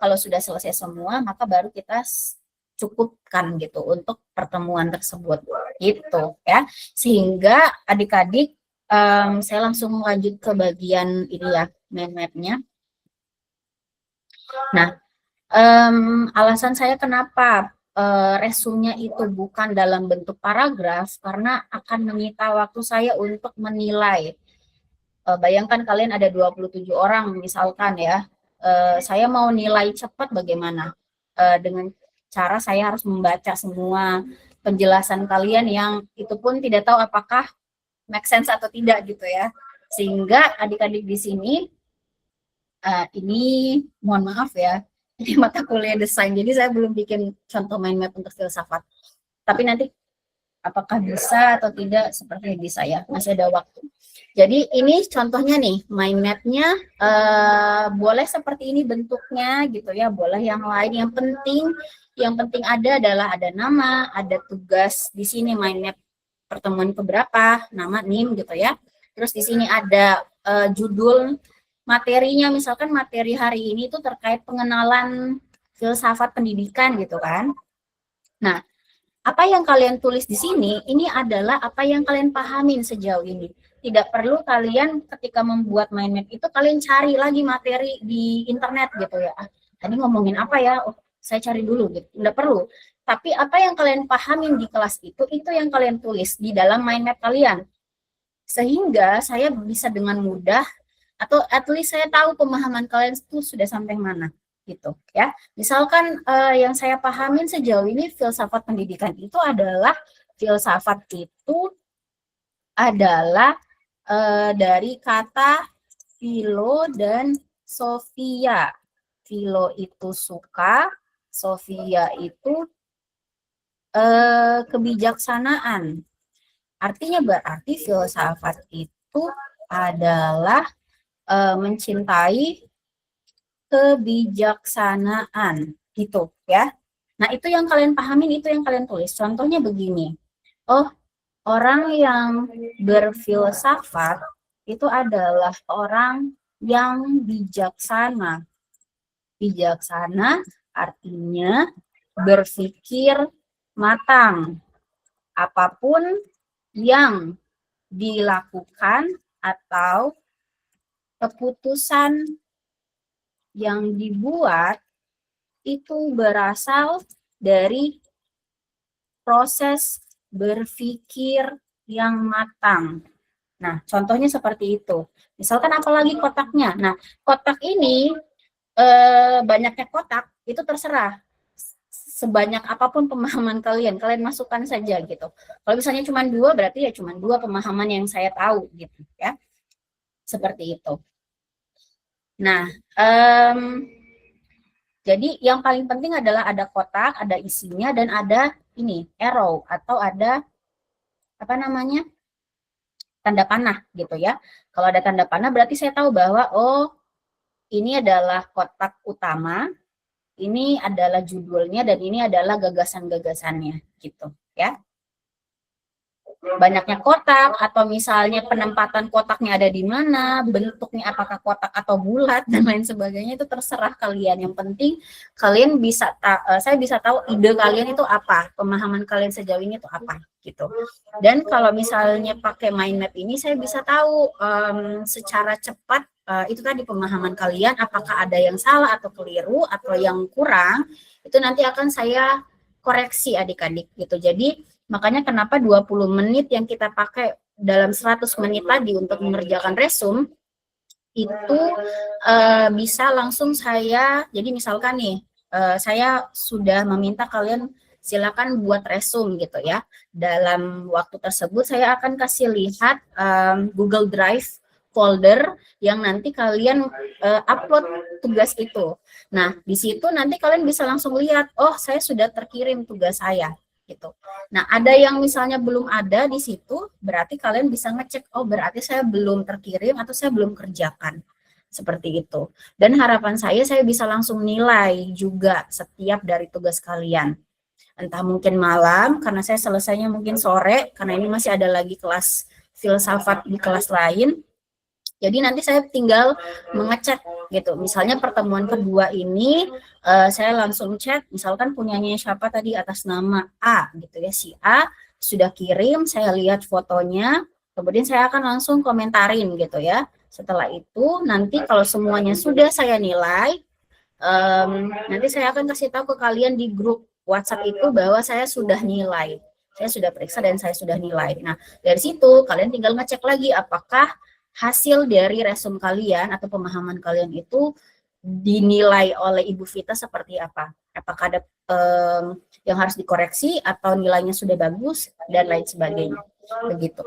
kalau sudah selesai semua maka baru kita cukupkan gitu untuk pertemuan tersebut gitu ya. Sehingga adik-adik saya langsung lanjut ke bagian ini ya, mind map-nya. Nah alasan saya kenapa resumenya itu bukan dalam bentuk paragraf karena akan menyita waktu saya untuk menilai. Bayangkan kalian ada 27 orang misalkan ya, saya mau nilai cepat bagaimana? Dengan cara saya harus membaca semua penjelasan kalian yang itu pun tidak tahu apakah make sense atau tidak gitu ya. Sehingga adik-adik di sini, ini mohon maaf ya, ini mata kuliah desain, jadi saya belum bikin contoh mind map untuk filsafat. Tapi nanti apakah bisa atau tidak seperti bisa ya, masih ada waktu. Jadi ini contohnya nih, mind map-nya boleh seperti ini bentuknya gitu ya, boleh yang lain. Yang penting adalah ada nama, ada tugas di sini mind map pertemuan keberapa, nama, NIM gitu ya. Terus di sini ada judul materinya, misalkan materi hari ini itu terkait pengenalan filsafat pendidikan gitu kan. Nah, apa yang kalian tulis di sini, ini adalah apa yang kalian pahamin sejauh ini. Tidak perlu kalian ketika membuat mind map itu kalian cari lagi materi di internet gitu ya. Tadi ngomongin apa ya? Oh, saya cari dulu gitu. Tidak perlu. Tapi apa yang kalian pahamin di kelas itu yang kalian tulis di dalam mind map kalian. Sehingga saya bisa dengan mudah atau at least saya tahu pemahaman kalian itu sudah sampai mana gitu ya. Misalkan yang saya pahamin sejauh ini filsafat pendidikan itu adalah dari kata philo dan Sophia. Philo itu suka, Sophia itu kebijaksanaan. Artinya berarti filsafat itu adalah mencintai kebijaksanaan gitu ya. Nah, itu yang kalian pahamin, itu yang kalian tulis. Contohnya begini. Oh, orang yang berfilsafat itu adalah orang yang bijaksana. Bijaksana artinya berpikir matang. Apapun yang dilakukan atau keputusan yang dibuat itu berasal dari proses berpikir yang matang. Nah, contohnya seperti itu. Misalkan apalagi kotaknya. Nah, kotak ini banyaknya kotak itu terserah. sebanyak apapun pemahaman kalian, kalian masukkan saja gitu. Kalau misalnya cuma 2, berarti ya cuma 2 pemahaman yang saya tahu gitu ya. Seperti itu. Nah, jadi yang paling penting adalah ada kotak, ada isinya, dan ada ini arrow atau ada apa namanya, tanda panah gitu ya. Kalau ada tanda panah berarti saya tahu bahwa oh ini adalah kotak utama, ini adalah judulnya, dan ini adalah gagasan-gagasannya gitu ya. Banyaknya kotak atau misalnya penempatan kotaknya ada di mana, bentuknya apakah kotak atau bulat dan lain sebagainya, itu terserah kalian. Yang penting kalian bisa saya bisa tahu ide kalian itu apa, pemahaman kalian sejauh ini itu apa gitu. Dan kalau misalnya pakai mind map ini saya bisa tahu secara cepat itu tadi pemahaman kalian apakah ada yang salah atau keliru atau yang kurang, itu nanti akan saya koreksi adik-adik gitu. Jadi makanya kenapa 20 menit yang kita pakai dalam 100 menit tadi untuk mengerjakan resume itu bisa langsung saya, jadi misalkan nih saya sudah meminta kalian silakan buat resume gitu ya. Dalam waktu tersebut saya akan kasih lihat Google Drive folder yang nanti kalian upload tugas itu. Nah, di situ nanti kalian bisa langsung lihat, oh saya sudah terkirim tugas saya gitu. Nah, ada yang misalnya belum ada di situ, berarti kalian bisa ngecek, oh berarti saya belum terkirim atau saya belum kerjakan. Seperti itu. Dan harapan saya bisa langsung nilai juga setiap dari tugas kalian. Entah mungkin malam, karena saya selesainya mungkin sore, karena ini masih ada lagi kelas filsafat di kelas lain. Jadi nanti saya tinggal mengecek gitu. Misalnya pertemuan kedua ini saya langsung cek, misalkan punyanya siapa tadi atas nama A gitu ya, si A sudah kirim, saya lihat fotonya, kemudian saya akan langsung komentarin gitu ya. Setelah itu nanti kalau semuanya sudah saya nilai, nanti saya akan kasih tahu ke kalian di grup WhatsApp itu bahwa saya sudah nilai. Saya sudah periksa dan saya sudah nilai. Nah, dari situ kalian tinggal ngecek lagi apakah hasil dari resume kalian atau pemahaman kalian itu dinilai oleh Ibu Vita seperti apa. Apakah ada yang harus dikoreksi atau nilainya sudah bagus dan lain sebagainya. Begitu.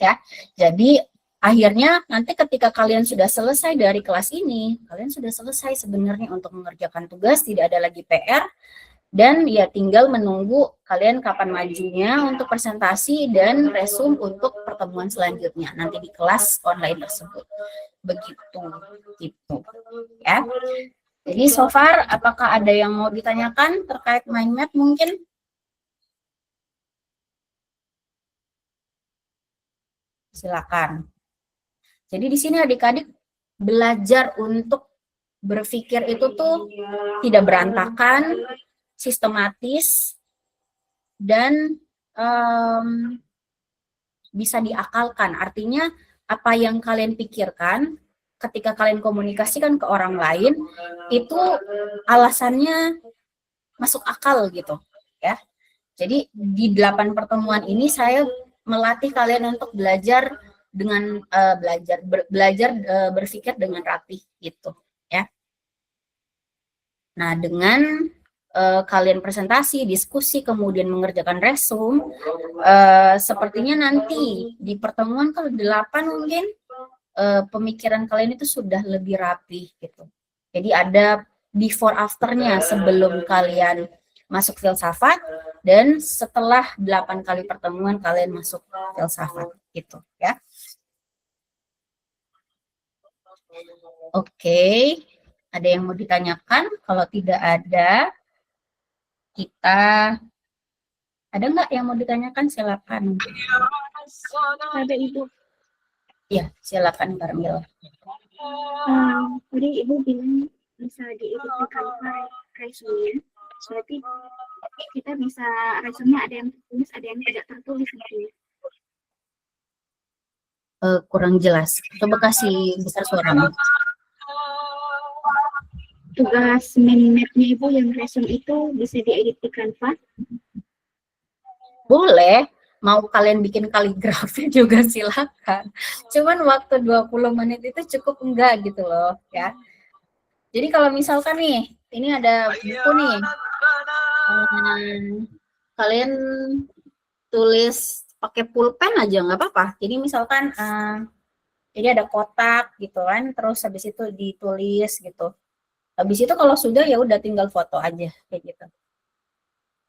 Ya. Jadi akhirnya nanti ketika kalian sudah selesai dari kelas ini, kalian sudah selesai sebenarnya untuk mengerjakan tugas, tidak ada lagi PR. Dan ya tinggal menunggu kalian kapan majunya untuk presentasi dan resume untuk pertemuan selanjutnya nanti di kelas online tersebut. Begitu gitu ya. Jadi so far apakah ada yang mau ditanyakan terkait mind map mungkin? Silakan. Jadi di sini adik-adik belajar untuk berpikir itu tuh tidak berantakan, sistematis, dan bisa diakalkan. Artinya apa yang kalian pikirkan ketika kalian komunikasikan ke orang lain itu alasannya masuk akal gitu ya. Jadi di 8 pertemuan ini saya melatih kalian untuk belajar dengan berpikir dengan rapih gitu ya. Nah, dengan kalian presentasi, diskusi, kemudian mengerjakan resume, sepertinya nanti di pertemuan ke-8 mungkin pemikiran kalian itu sudah lebih rapi gitu. Jadi ada before after-nya sebelum kalian masuk filsafat dan setelah 8 kali pertemuan kalian masuk filsafat gitu ya. Oke, ada yang mau ditanyakan? Kalau tidak ada, kita ada nggak yang mau ditanyakan? Silakan. Ada Ibu. Ya, silakan Karmil. Tadi Ibu bilang bisa diedit di Canva resume-nya. Berarti kita bisa resume-nya ada yang tertulis, ada yang tidak tertulis gitu. Kurang jelas. Coba kasih besar suaranya. Tugas mind map-nya Ibu yang resume itu bisa diedit di Canva? Boleh, mau kalian bikin kaligrafi juga silakan. Cuman waktu 20 menit itu cukup enggak gitu loh ya. Jadi kalau misalkan nih, ini ada buku nih. kalian tulis pakai pulpen aja nggak apa-apa. Jadi misalkan jadi ada kotak gitu kan, terus habis itu ditulis gitu. Habis itu kalau sudah ya udah tinggal foto aja kayak gitu.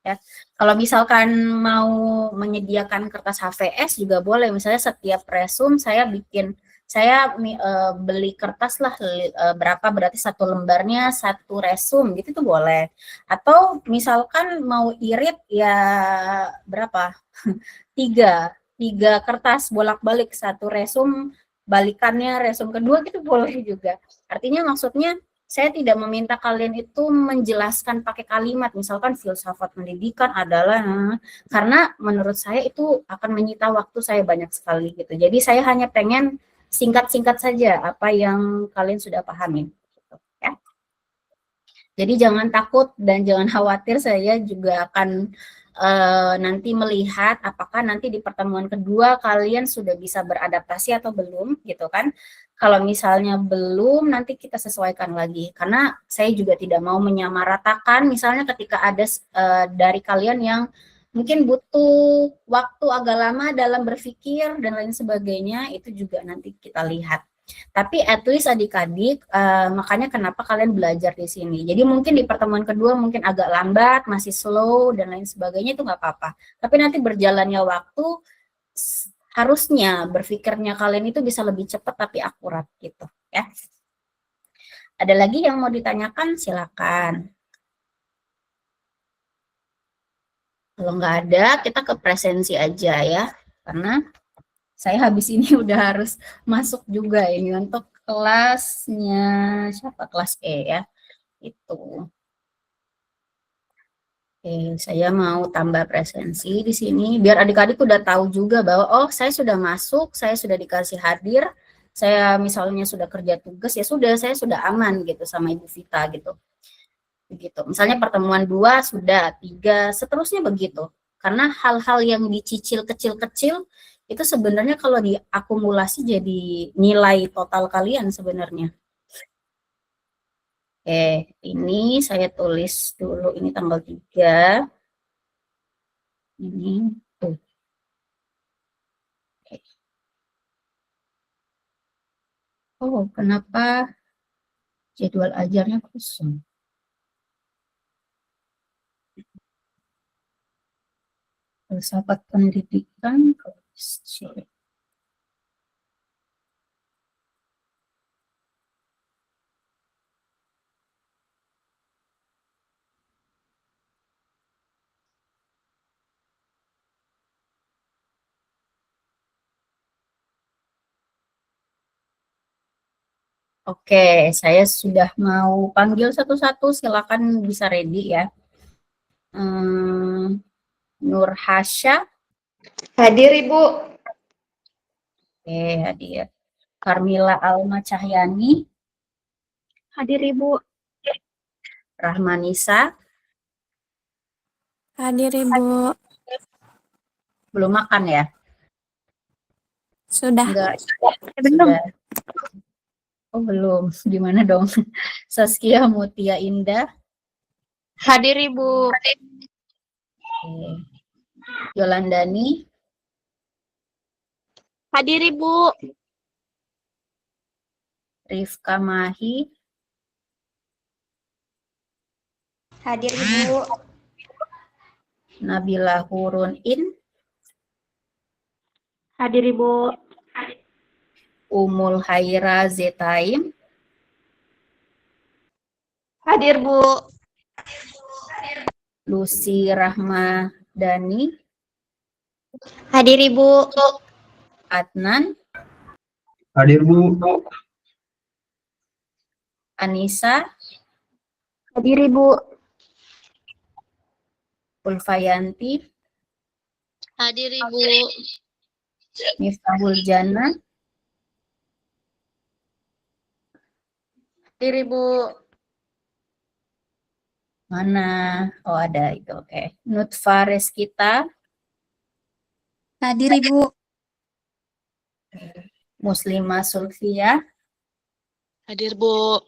Ya. Kalau misalkan mau menyediakan kertas HVS juga boleh. Misalnya setiap resume saya beli kertas lah berapa berarti satu lembarnya satu resume gitu tuh boleh. Atau misalkan mau irit ya berapa? tiga kertas bolak-balik satu resume balikannya resume kedua gitu boleh juga. Artinya maksudnya saya tidak meminta kalian itu menjelaskan pakai kalimat, misalkan filsafat pendidikan adalah, karena menurut saya itu akan menyita waktu saya banyak sekali gitu. Jadi saya hanya pengen singkat-singkat saja apa yang kalian sudah pahami. Gitu, ya. Jadi jangan takut dan jangan khawatir, saya juga akan nanti melihat apakah nanti di pertemuan kedua kalian sudah bisa beradaptasi atau belum gitu kan. Kalau misalnya belum, nanti kita sesuaikan lagi. Karena saya juga tidak mau menyamaratakan, misalnya ketika ada dari kalian yang mungkin butuh waktu agak lama dalam berpikir dan lain sebagainya, itu juga nanti kita lihat. Tapi at least adik-adik, makanya kenapa kalian belajar di sini. Jadi mungkin di pertemuan kedua mungkin agak lambat, masih slow, dan lain sebagainya, itu nggak apa-apa. Tapi nanti berjalannya waktu, harusnya berpikirnya kalian itu bisa lebih cepat tapi akurat gitu ya. Ada lagi yang mau ditanyakan, silakan. Kalau nggak ada, kita ke presensi aja ya. Karena saya habis ini udah harus masuk juga ini untuk kelasnya siapa, kelas E ya. Itu. Oke, saya mau tambah presensi di sini biar adik-adik udah tahu juga bahwa oh saya sudah masuk, saya sudah dikasih hadir, saya misalnya sudah kerja tugas ya sudah, saya sudah aman gitu sama Ibu Vita gitu. Begitu. Misalnya pertemuan 2 sudah, 3, seterusnya begitu. Karena hal-hal yang dicicil kecil-kecil itu sebenarnya kalau diakumulasi jadi nilai total kalian sebenarnya. Oke, ini saya tulis dulu, ini tanggal 3. Ini tuh. Oke. Oh, kenapa jadwal ajarnya kosong? Filsafat pendidikan, sorry. Oke, saya sudah mau panggil satu-satu, silakan bisa ready ya. Nur Hasya. Hadir, Ibu. Oke, hadir. Carmila Alma Cahyani. Hadir, Ibu. Rahmanisa. Hadir, Ibu. Belum makan ya? Sudah. Enggak. Belum. Sudah. Oh, belum. Gimana dong? Saskia Mutia Indah. Hadir, Ibu. Oke. Yolandani. Hadir, Ibu. Rifka Mahi. Hadir, Ibu. Nabila Hurun In. Hadir, Ibu. Umul Haira Zetaim. Hadir, Bu. Lucy Rahmadani. Hadir, Ibu. Adnan. Hadir, Bu. Anissa. Hadir, Ibu. Ulfayanti. Hadir, Ibu. Miftahul Jannah. Hadir, Ibu. Mana? Oh, ada itu. Oke. Nutfa Reskita. Hadir, Ibu. Muslimah Sulfia. Hadir, Bu.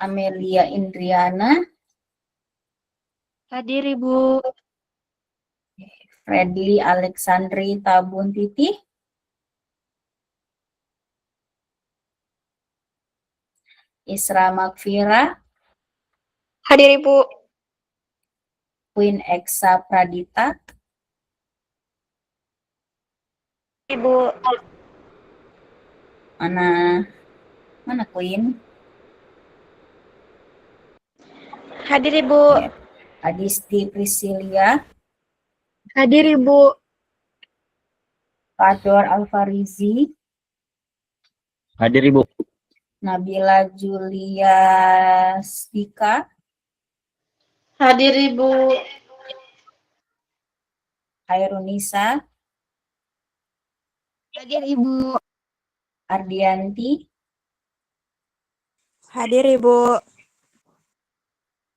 Amelia Indriana. Hadir Ibu. Fredly Alexandri Tabuntiti. Isra Magfira. Hadir Ibu. Queen Eksa Pradita. Ibu. Mana Queen? Hadir Ibu. Adisti Priscilia. Hadir Ibu. Fador Alfarizi. Hadir Ibu. Nabila Julia Stika. Hadir Ibu. Hairunisa. Hadir Ibu. Ardianti. Hadir Ibu.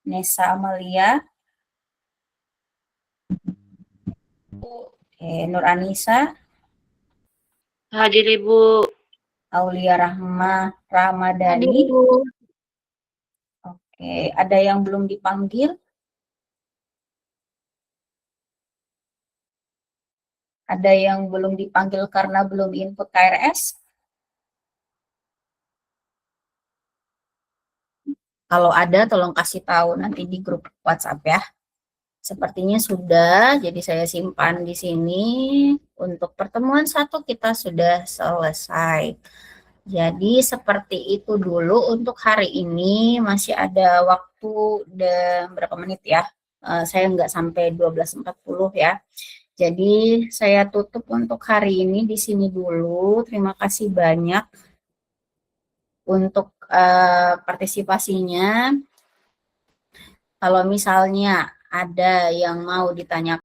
Nesa Amalia. Nur Anissa. Hadir Ibu. Aulia Rahma Hadir Ramadhani. Ibu. Oke, ada yang belum dipanggil? Ada yang belum dipanggil karena belum input KRS? Kalau ada, tolong kasih tahu nanti di grup WhatsApp ya. Sepertinya sudah, jadi saya simpan di sini. Untuk pertemuan 1 kita sudah selesai. Jadi seperti itu dulu untuk hari ini. Masih ada waktu berapa menit ya? Saya nggak sampai 12.40 ya. Jadi saya tutup untuk hari ini di sini dulu. Terima kasih banyak untuk partisipasinya. Kalau misalnya ada yang mau ditanyakan